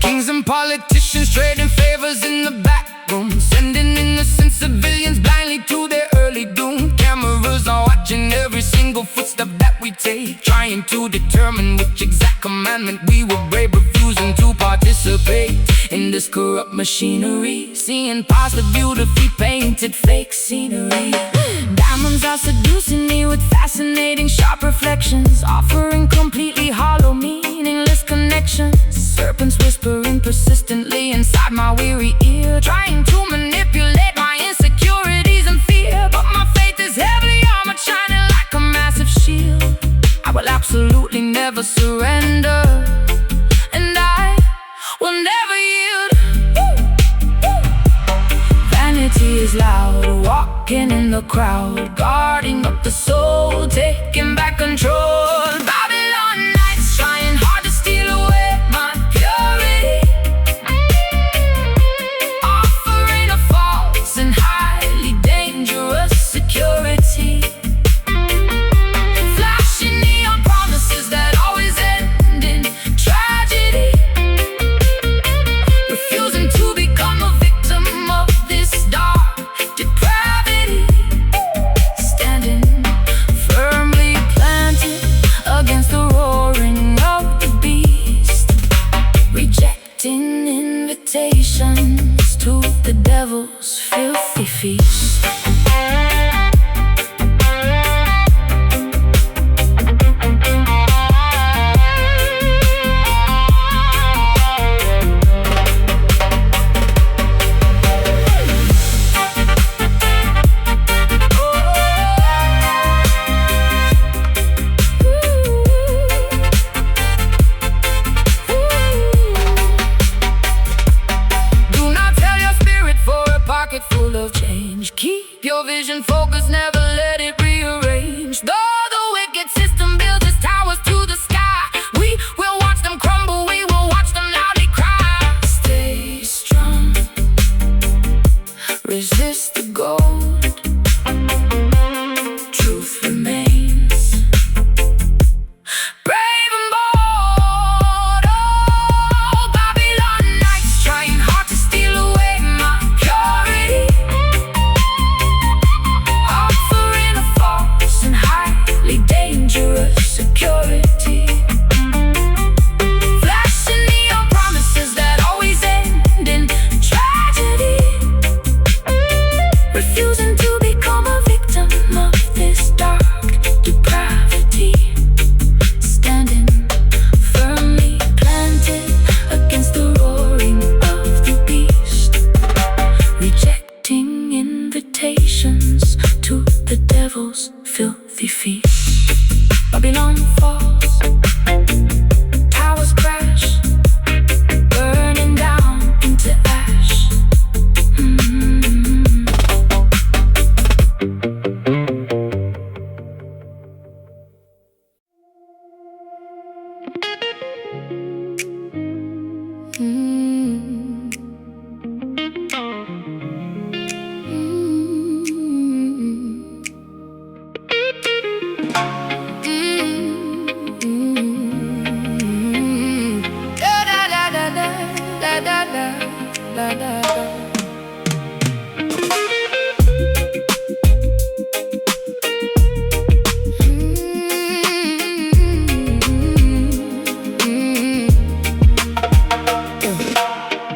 Kings and politicians trading favors in the back room, sending innocent civilians blindly to their early doom. Cameras are watching every single footstep that we take, trying to determine which exact commandment we will break, refusing to participate in this corrupt machinery, seeing past the beautifully painted fake scenery. Diamonds are seducing me with fascinating sharp reflections, offering completely hollow meaningless connections. Serpents whispering persistently inside my weary ear, trying to manipulate my insecurities and fear. But my faith is heavily armored, shining like a massive shield. I will absolutely never surrender, and I will never yield. Vanity is loud, walking in the crowd, guarding up the soul, taking back control. Babylon nights trying hard to steal away my purity, offering a false and highly dangerous security, flashing neon promises that always end in tragedy, refusing to become a victim of this dark depravity, standing firmly planted against the roaring of the beast, rejecting invitations to the devil's filthy feast. Do not sell your spirit for a pocket full of change. Sleeping on falls, towers crash, burning down into ash.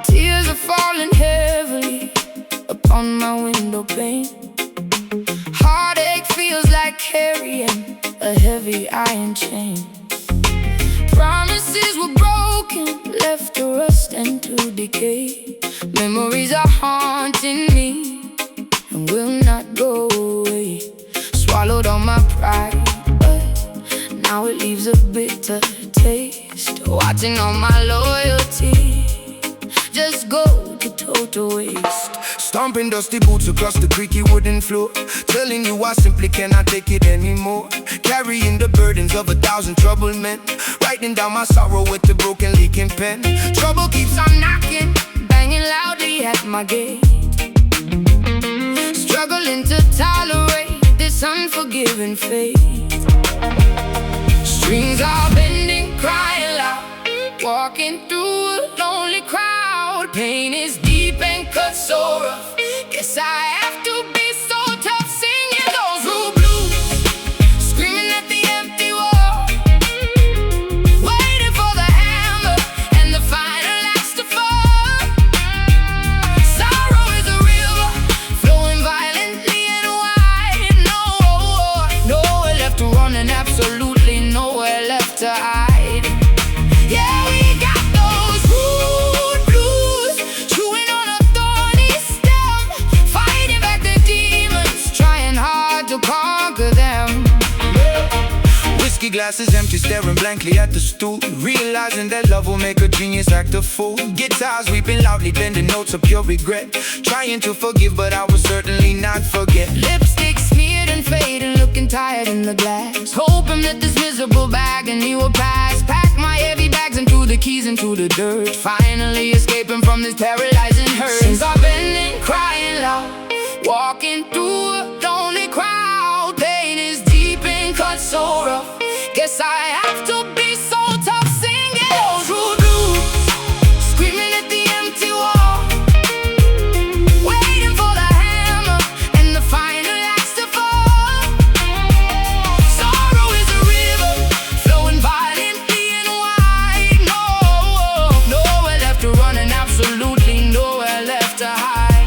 Tears are falling heavily upon my window pane. Heartache feels like carrying a heavy iron chain. Promises were broken, left to rust and to decay. Memories are haunting me and will not go away. Swallowed all my pride, but now it leaves a bitter taste. Watching all my loyalty just go to total waste. Stomping dusty boots across the creaky wooden floor, telling you I simply cannot take it anymore. Carrying the burdens of 1,000 troubled men, writing down my sorrow with the broken leaking pen. Trouble keeps on knocking, banging loudly at my gate. Struggling to tolerate this unforgiving fate. Strings are bending, crying loud, walking through a lonely crowd. Pain is deep and cut so rough, guess I have to be so tough. Singing those rude blues, screaming at the empty wall, waiting for the hammer and the final axe to fall. Sorrow is a river, flowing violently and wide. Nowhere left to run and absolutely nowhere left to hide. Yeah, we got those rude blues, chewing on a thorny stem, fighting back the demons, trying hard to conquer them. Whiskey glasses empty, staring blankly at the stool, realizing that love will make a genius act a fool. Guitars weeping loudly, blending notes of pure regret, trying to forgive but I will certainly not forget. Lipstick smeared and fading, looking tired in the glass, hoping that this miserable agony will pass. Pack my heavy bags and threw the keys into the dirt, finally escaping from this paralyzing hurt. Strings are bending, crying loud, walking through a lonely crowd. Pain is deep and cut so rough, guess I have to be so tough. Singing those rude blues, screaming at the empty wall, waiting for the hammer and the final axe to fall. Sorrow is a river, flowing violently and wide. Nowhere left to run and absolutely nowhere left to hide.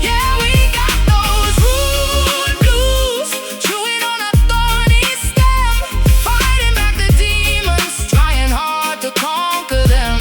Yeah, we got those rude blues, chewing on a thorny stem, fighting back the demons, trying hard to conquer them.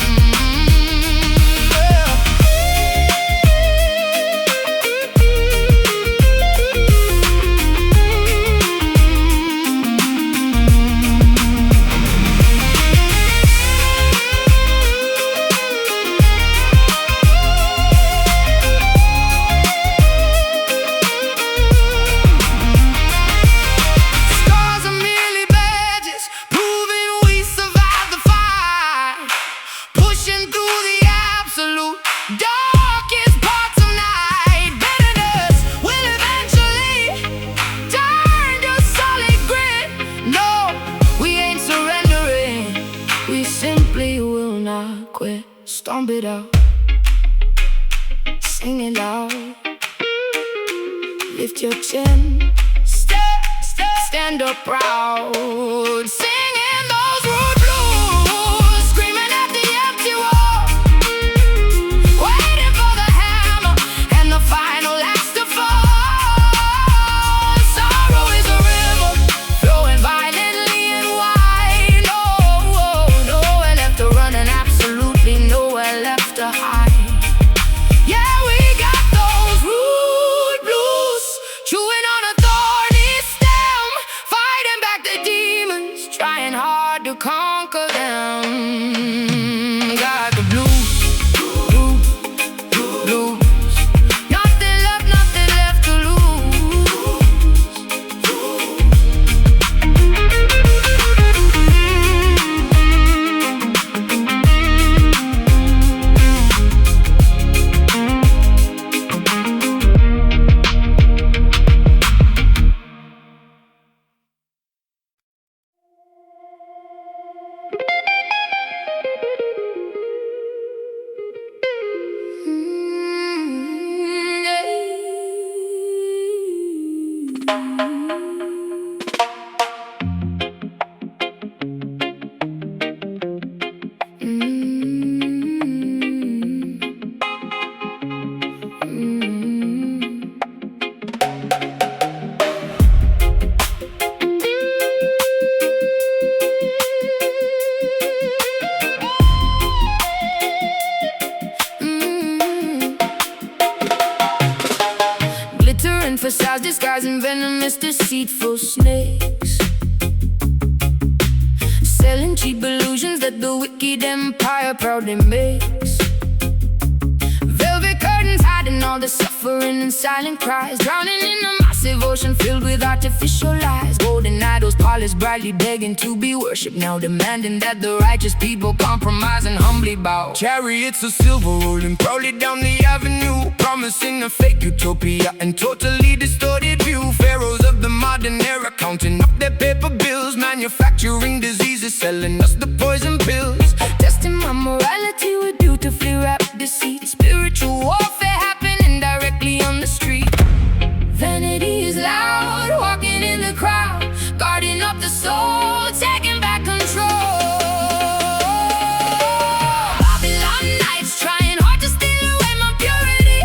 Scars are merely badges, proving we survived the fight, pushing through the absolute darkest parts of night. Bitterness will eventually turn to solid grit. No, we ain't surrendering, we simply will not quit. Stomp it out, sing it loud, lift your chin, stand up proud. Singing those rude blues, screaming at the empty wall, waiting for the hammer and the final axe to fall. Sorrow is a river, flowing violently and wide. Nowhere left to run and absolutely nowhere left to hide. Yeah, we got those rude blues, chewing on a thorny stem, fighting back the demons. to conquer them. Got the blues, blues, blues. Nothing left to lose. Emphasize disguising venomous, deceitful snakes, selling cheap illusions that the wicked empire proudly makes. Velvet curtains hiding all the suffering and silent cries, drowning in a massive ocean filled with artificial lies. Golden idols polished brightly, begging to be worshipped, now demanding that the righteous people compromise and humbly bow. Chariots of silver rolling proudly down the avenue, promising a fake utopia and totally distorted view. Pharaohs of the modern era counting up their paper bills, manufacturing diseases, selling us the poison pills. Testing my morality with beautifully wrapped deceit. Spiritual warfare happening directly on the street. Vanity is loud, walking in the crowd, guarding up the soul, taking back control. Babylon nights trying hard to steal away my purity,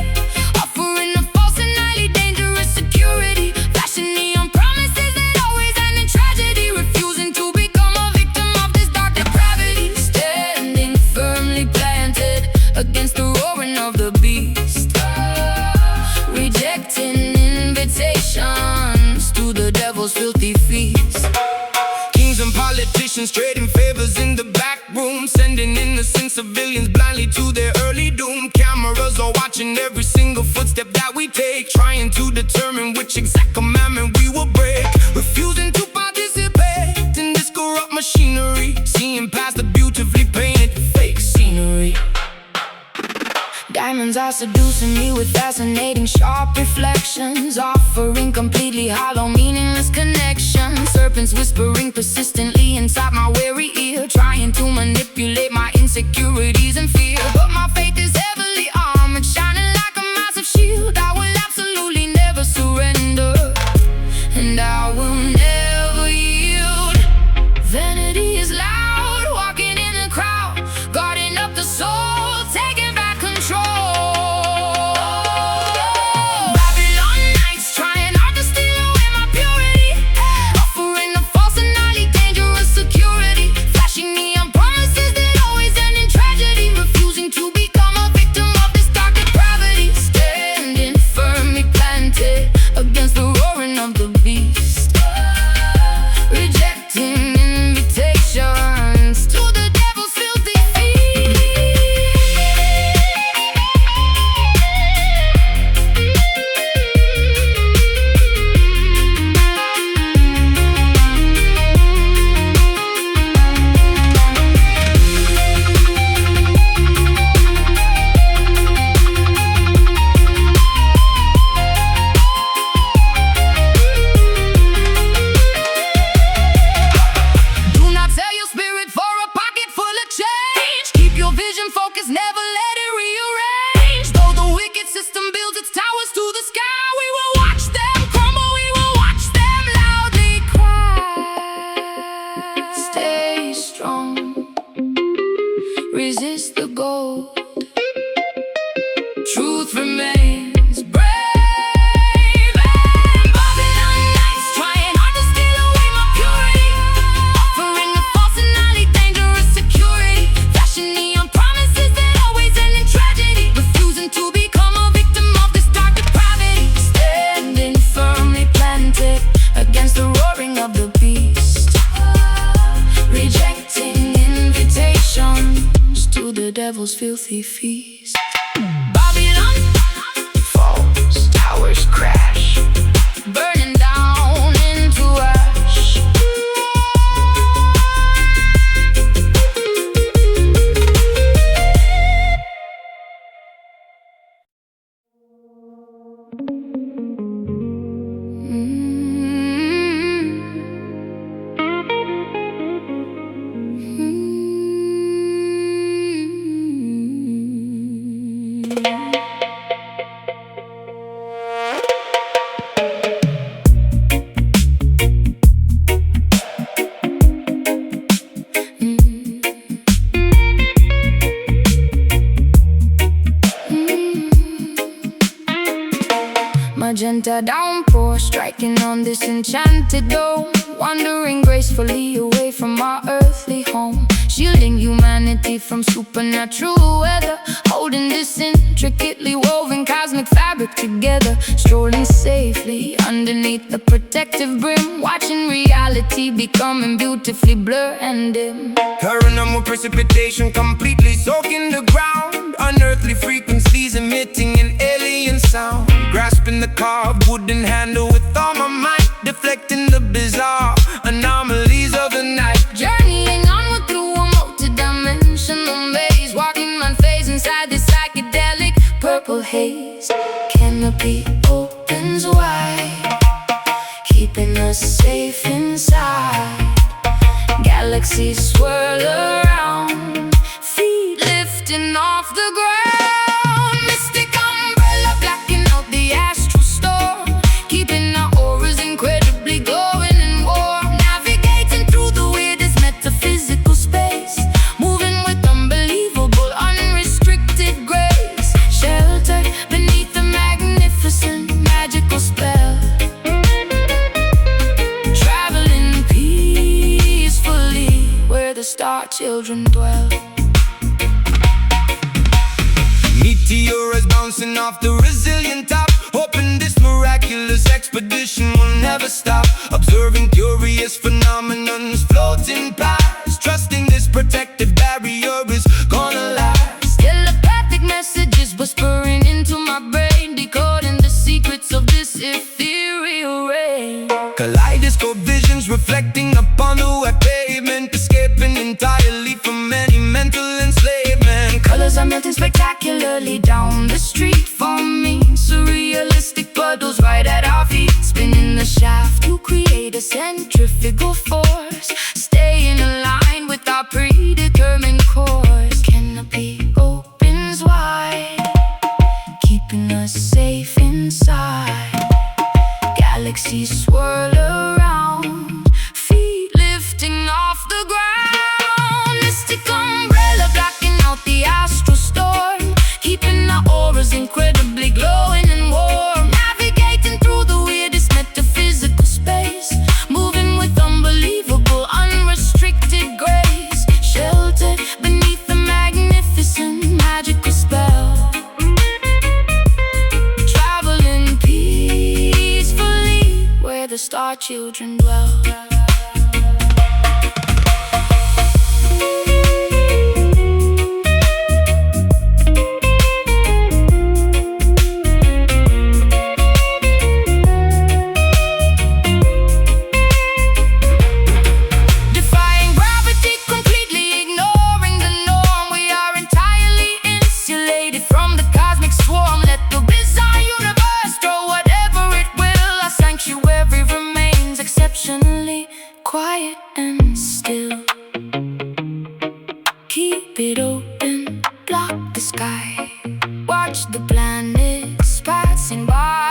offering a false and highly dangerous security, flashing neon promises that always end in tragedy, refusing to become a victim of this dark depravity. Standing firmly planted against the roaring of the beast, rejecting invitations to the devil's filthy feast. Kings and politicians trading favors in the back room, sending innocent civilians blindly to their early doom. Cameras are watching every single footstep that we take, trying to determine which exact commandment we will break. Refusing to participate in this corrupt machinery, seeing past the beautifully painted fake scenery. Diamonds are seducing me with fascinating sharp reflections, offering completely hollow meaningless connections. Serpents whispering persistently inside my weary ear, trying to manipulate my insecurities and fear. But my faith is heavily armored, shining like a massive shield. I will absolutely never surrender, and I will never yield. Vanity is loud, walking in the crowd, guarding up the soul, taking back control. Babylon nights trying hard to steal away my purity, offering a false and highly dangerous security. the devil's filthy feast. Babylon falls, towers crash, Burning down into ash. Magenta downpour striking on this enchanted dome, wandering gracefully away from our earthly home, shielding humanity from supernatural weather, holding this intricately woven cosmic fabric together, strolling safely underneath the protective brim, watching reality becoming beautifully blurred and dim. paranormal precipitation completely soaking the ground, unearthly frequencies emitting an alien sound, grasping the carved wooden handle with all my might, deflecting the bizarre anomalies of the night. Journeying onward through a multi-dimensional maze, walking unfazed inside this psychedelic purple haze. Canopy opens wide, keeping us safe inside. Galaxies swirl around, feet lifting off the ground. Mystic umbrella blacking out the astral storm, keeping our auras incredibly glowing and warm. Navigating through the weirdest metaphysical space, moving with unbelievable, unrestricted grace. Sheltered beneath the magnificent magical spell, traveling peacefully where the star children dwell. Meteors bouncing off the resilient top, hoping this miraculous expedition will never stop. Observing curious phenomenons floating past, trusting this protective barrier is gonna last. Telepathic messages whispering into my brain, decoding the secrets of this ethereal rain. Kaleidoscope visions reflecting upon the wet pavement, escaping entirely from any mental enslavement. Colors are melting spectacularly down the street, forming surrealistic puddles right at our feet. Spinning the shaft to create a centrifugal force, staying aligned with our predetermined course. Canopy opens wide, keeping us safe inside. Galaxies swirl around, feet lifting off the ground. Mystic umbrella blocking out the astral storm, keeping our auras incredibly glowing and warm. Navigating through the weirdest metaphysical space, moving with unbelievable, unrestricted grace. Sheltered beneath the magnificent magical spell, traveling peacefully where the star children dwell. Defying gravity, completely ignoring the norm, we are entirely insulated from the cosmic swarm. Let the bizarre universe throw whatever it will, our sanctuary remains exceptionally quiet and still. Keep it open, block the sky, watch the planets passing by.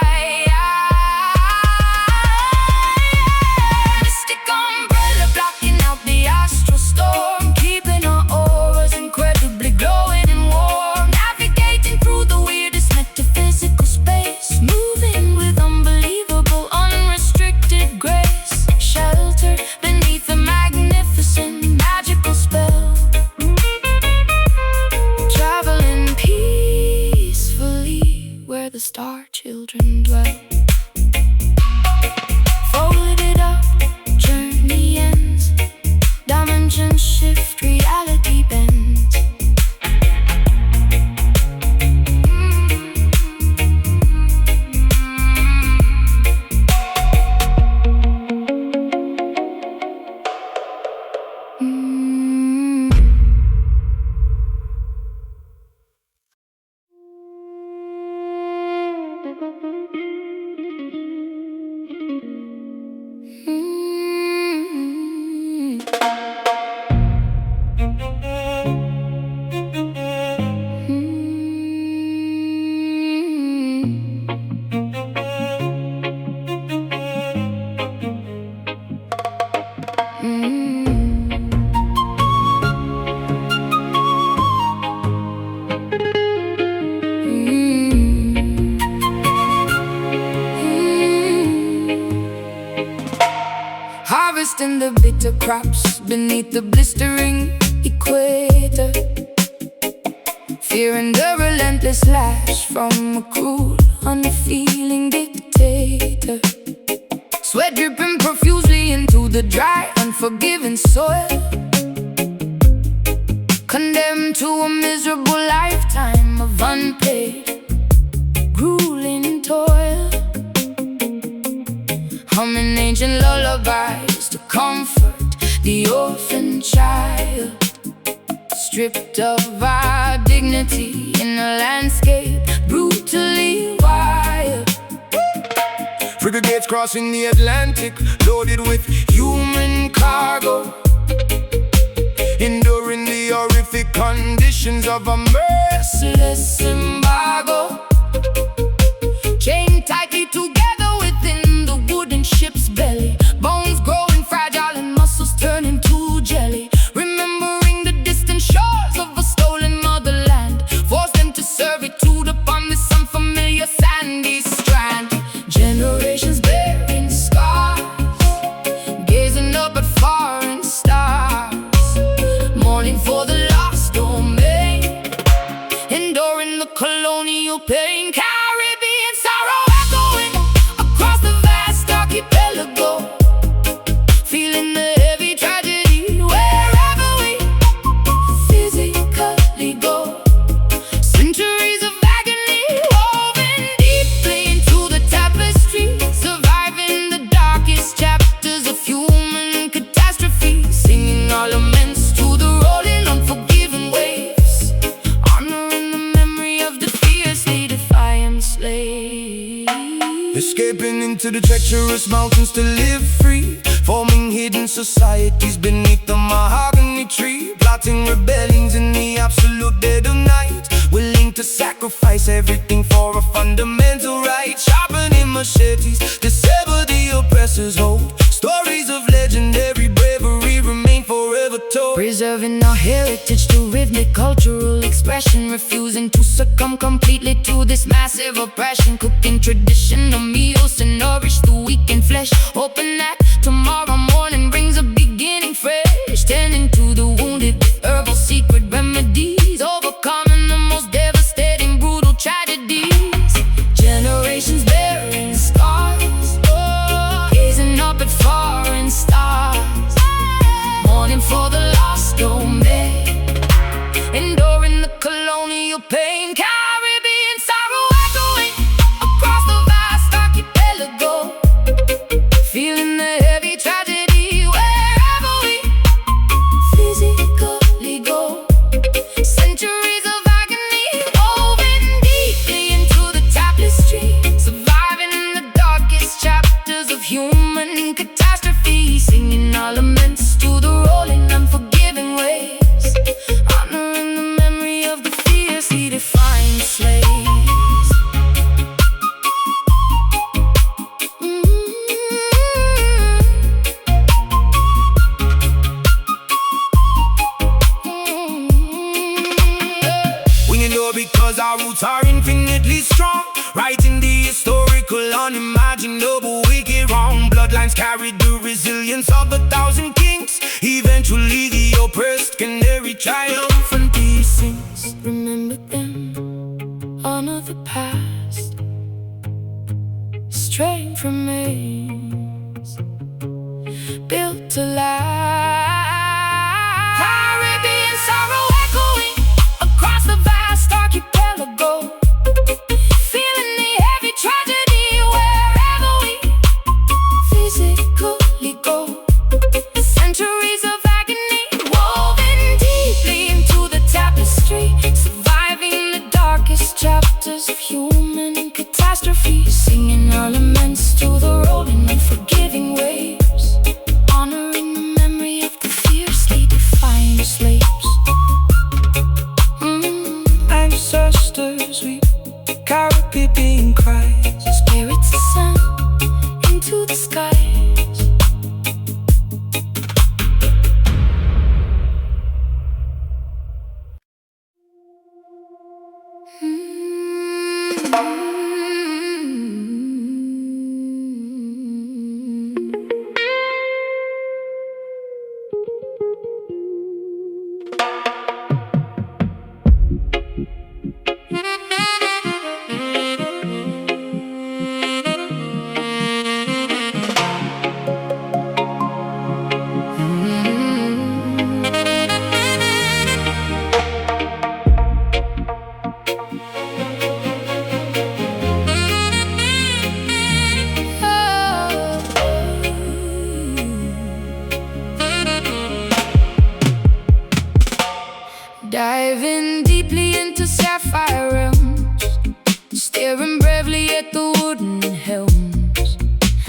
Mystic umbrella blocking out the astral storm, keeping our auras incredibly glowing and warm. Navigating through the weirdest metaphysical space, moving with unbelievable, unrestricted grace. Sheltered beneath the magnificent magical spell, traveling Harvesting the bitter crops beneath the blistering equator, fearing the relentless lash from a cruel, unfeeling dictator. Sweat dripping profusely into the dry, unforgiving soil, condemned to a miserable lifetime of unpaid, grueling toil. Humming ancient lullabies to comfort the orphan child, stripped of our dignity in a landscape brutally wild. Frigates crossing the Atlantic, loaded with human cargo, enduring the horrific conditions of a merciless embargo. Chained tightly together within the wooden ship's belly, bones growing fragile and muscles turning to jelly. Remembering the distant shores of a stolen motherland, forced them to servitude upon this unfamiliar sandy strand. Generations bearing scars, gazing up at foreign stars, mourning for the lost domain, enduring the colonial pain. Caribbean sorrow echoing across the vast archipelago, feeling the heavy tragedy wherever we physically go. Centuries of agony woven deeply into the tapestry, surviving the darkest chapters of human catastrophe, singing our laments to the rolling, unforgiving waves, honoring the memory of the fiercely defiant slaves. Escaping into the treacherous mountains to live free, forming hidden societies beneath the mahogany tree, plotting rebellions in the absolute dead of night, willing to sacrifice everything for a fundamental right, sharpening machetes to sever the oppressor's hold. Stories of legendary bravery remain forever told, Preserving our heritage through rhythmic cultural expression, refusing to succumb completely to this massive oppression, cooking traditional meals to nourish the weak in flesh, hoping that tomorrow morning brings a beginning fresh, tending to the wounded with herbal secret remedies, overcoming the most devastating brutal tragedies. Generations bearing scars, gazing up at foreign stars, mourning for the lost domain, enduring the colonial pain. Caribbean sorrow echoing across the vast archipelago, feeling the heavy tragedy wherever we physically go. Centuries of agony woven deeply into the tapestry, surviving the darkest chapters of human catastrophe, singing our laments to the rolling, unforgiving waves, honoring the memory of the fiercely defiant slaves. we endure because our roots are infinitely strong, writing the historical, unimaginable, wicked wrong. Bloodlines carried the resilience of 1,000 kings, eventually the oppressed can carry triumphant peace. Remember them, honor the past, straying from maze, built to last. Caribbean sorrow echoing across the vast archipelago, feeling the heavy tragedy wherever we physically go. Centuries of agony Diving deeply into sapphire realms, staring bravely at the wooden helms,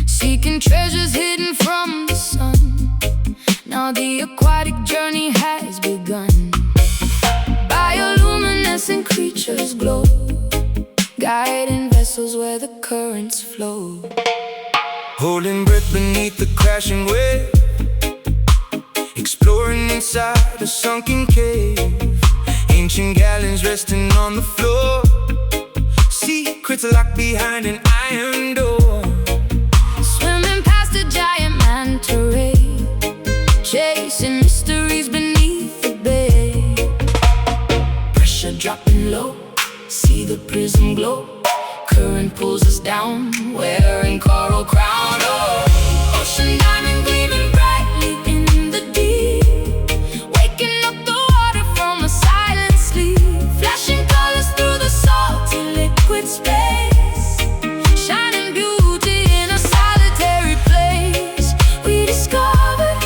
seeking treasures hidden from the sun. Now the aquatic journey has begun. Bioluminescent creatures glow, guiding vessels where the currents flow. Holding breath beneath the crashing wave, exploring inside a sunken cave. Ancient galleons resting on the floor, secrets locked behind an iron door. Swimming past a giant manta ray, chasing mysteries beneath the bay. Pressure dropping low, see the prism glow. Current pulls us down, wearing coral crown. Oh, ocean diamond gleaming brightly in the deep, waking up the water from a silent sleep. Flashing colors through the salty liquid space, shining beauty in a solitary place. We discovered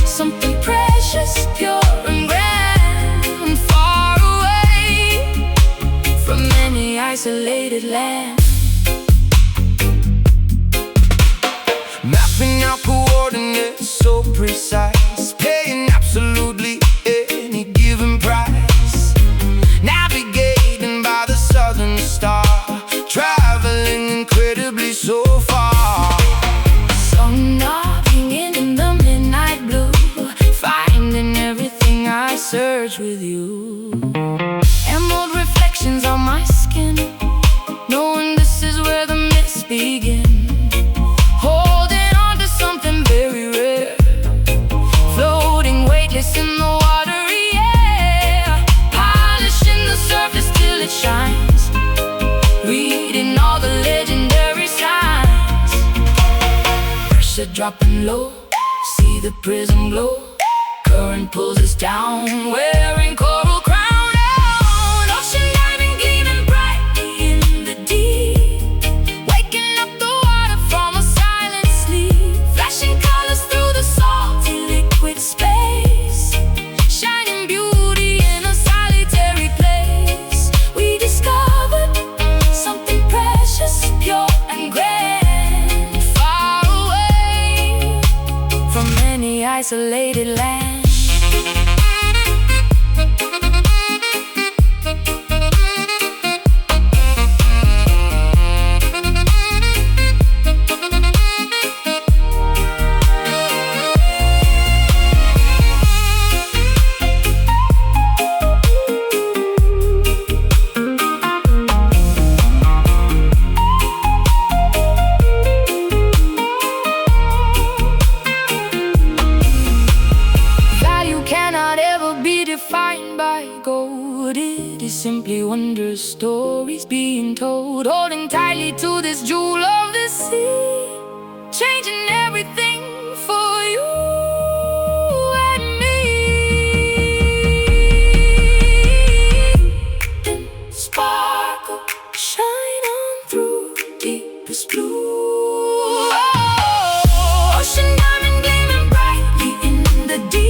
something precious, pure and grand, far away from any isolated land. Mapping out coordinates so precise, paying absolutely any given price. Navigating by the southern star, traveling incredibly so far. Sun knocking in the midnight blue, finding everything I search with you. Emerald reflections on my skin, knowing this is where the myths begin. Holding on to something very rare, floating weightless in the watery air. Polishing the surface till it shines, reading all the legendary signs. Pressure dropping low, see the prism glow. Current pulls us down, wearing coral crown. Oh, ocean diamond gleaming brightly in the deep, waking up the water from a silent sleep. Flashing colors through the salty liquid space, shining beauty in a solitary place. We discovered something precious, pure and grand, far away from any isolated land. Defined by gold, it is simply wondrous stories being told. Holding tightly to this jewel of the sea, changing everything for you and me. Then sparkle, shine on through deepest blue. Oh, ocean diamond gleaming brightly in the deep,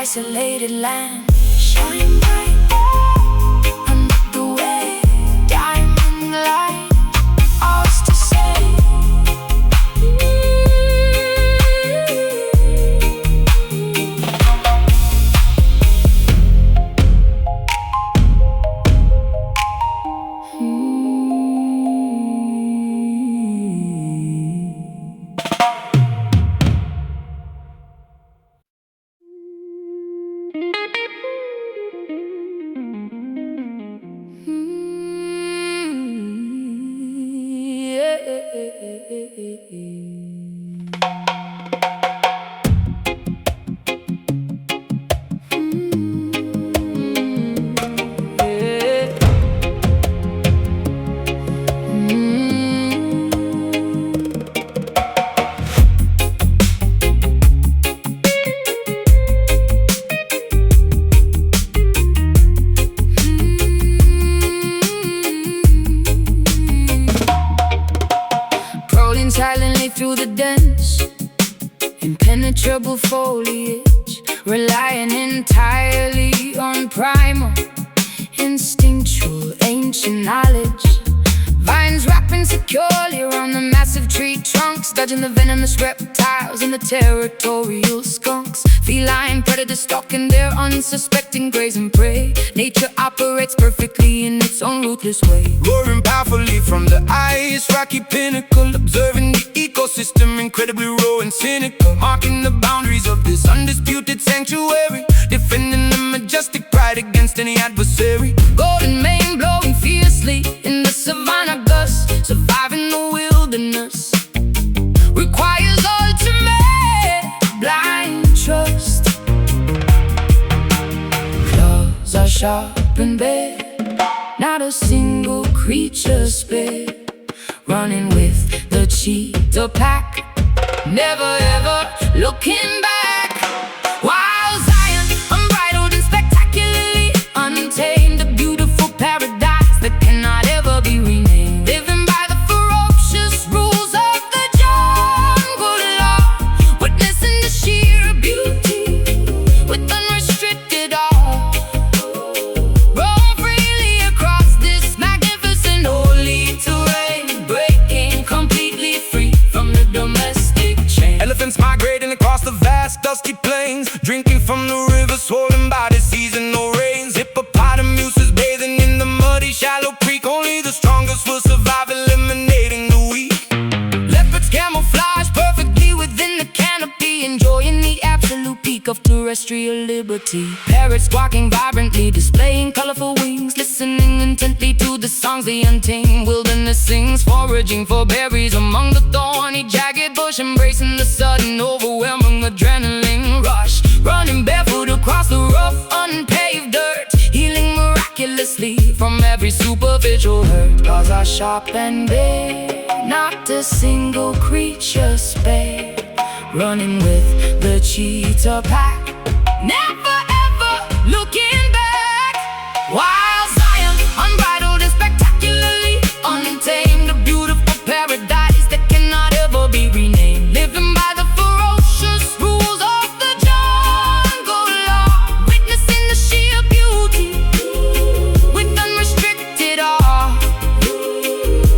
isolated land. Shine bright under the way, diamond light, ours to say. Silently through the dense, impenetrable foliage, relying entirely on primal, instinctual, ancient knowledge. Vines wrapping securely around the massive tree trunks, dodging the venomous reptiles and the territorial skunks. Feline predators stalking their unsuspecting grazing prey. Nature operates perfectly in its own ruthless way. Roaring powerfully from the ice rocky pinnacle, observing the ecosystem incredibly raw and cynical, marking the boundaries of this undisputed sanctuary, defending the majestic pride against any adversary. Golden mane blowing fiercely in the savannah gust, surviving the wilderness requires ultimate blind trust. Claws are sharp and bare, not a single creature spared, running with the cheetah pack, never ever looking back. Wild Zion, unbridled and spectacularly untamed, a beautiful paradise that cannot ever be renamed. Living by the ferocious rules of the jungle law, witnessing the sheer beauty with unrestricted awe. Roam freely across this magnificent holy terrain, breaking completely free from the domestic chain. Elephants migrating across the vast dusty plains, drinking from the rivers swollen by the seasonal rains. Hippopotamuses bathing in the muddy shallow creek, only the strongest will survive, eliminating the weak. Leopards camouflage perfectly within the canopy, enjoying the absolute peak of terrestrial liberty. Parrots squawking vibrantly, displaying colorful wings, listening intently to the songs the untamed wilderness sings. Foraging for berries among the thorny jagged bush, embracing the sudden overwhelming adrenaline rush. Running barefoot across the rough unpaved dirt, healing miraculously from every superficial hurt. Claws are sharp and bare, not a single creature spared, running with the cheetah pack, never ever looking back. Wild Zion, unbridled and spectacularly untamed, a beautiful paradise that cannot ever be renamed. Living by the ferocious rules of the jungle law, witnessing the sheer beauty with unrestricted awe.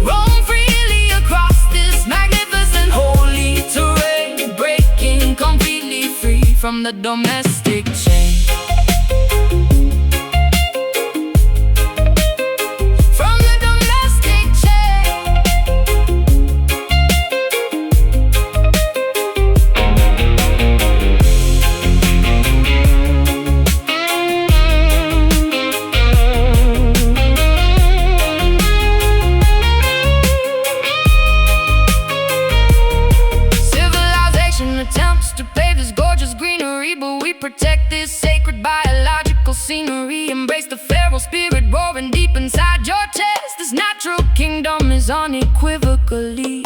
Roam freely across this magnificent holy terrain, breaking completely free from the domestic chain. From the domestic chain. Civilization attempts to pave this gorgeous greenery, but we protect this sacred biological scenery. Embrace the feral spirit roaring deep inside your chest. This natural kingdom is unequivocally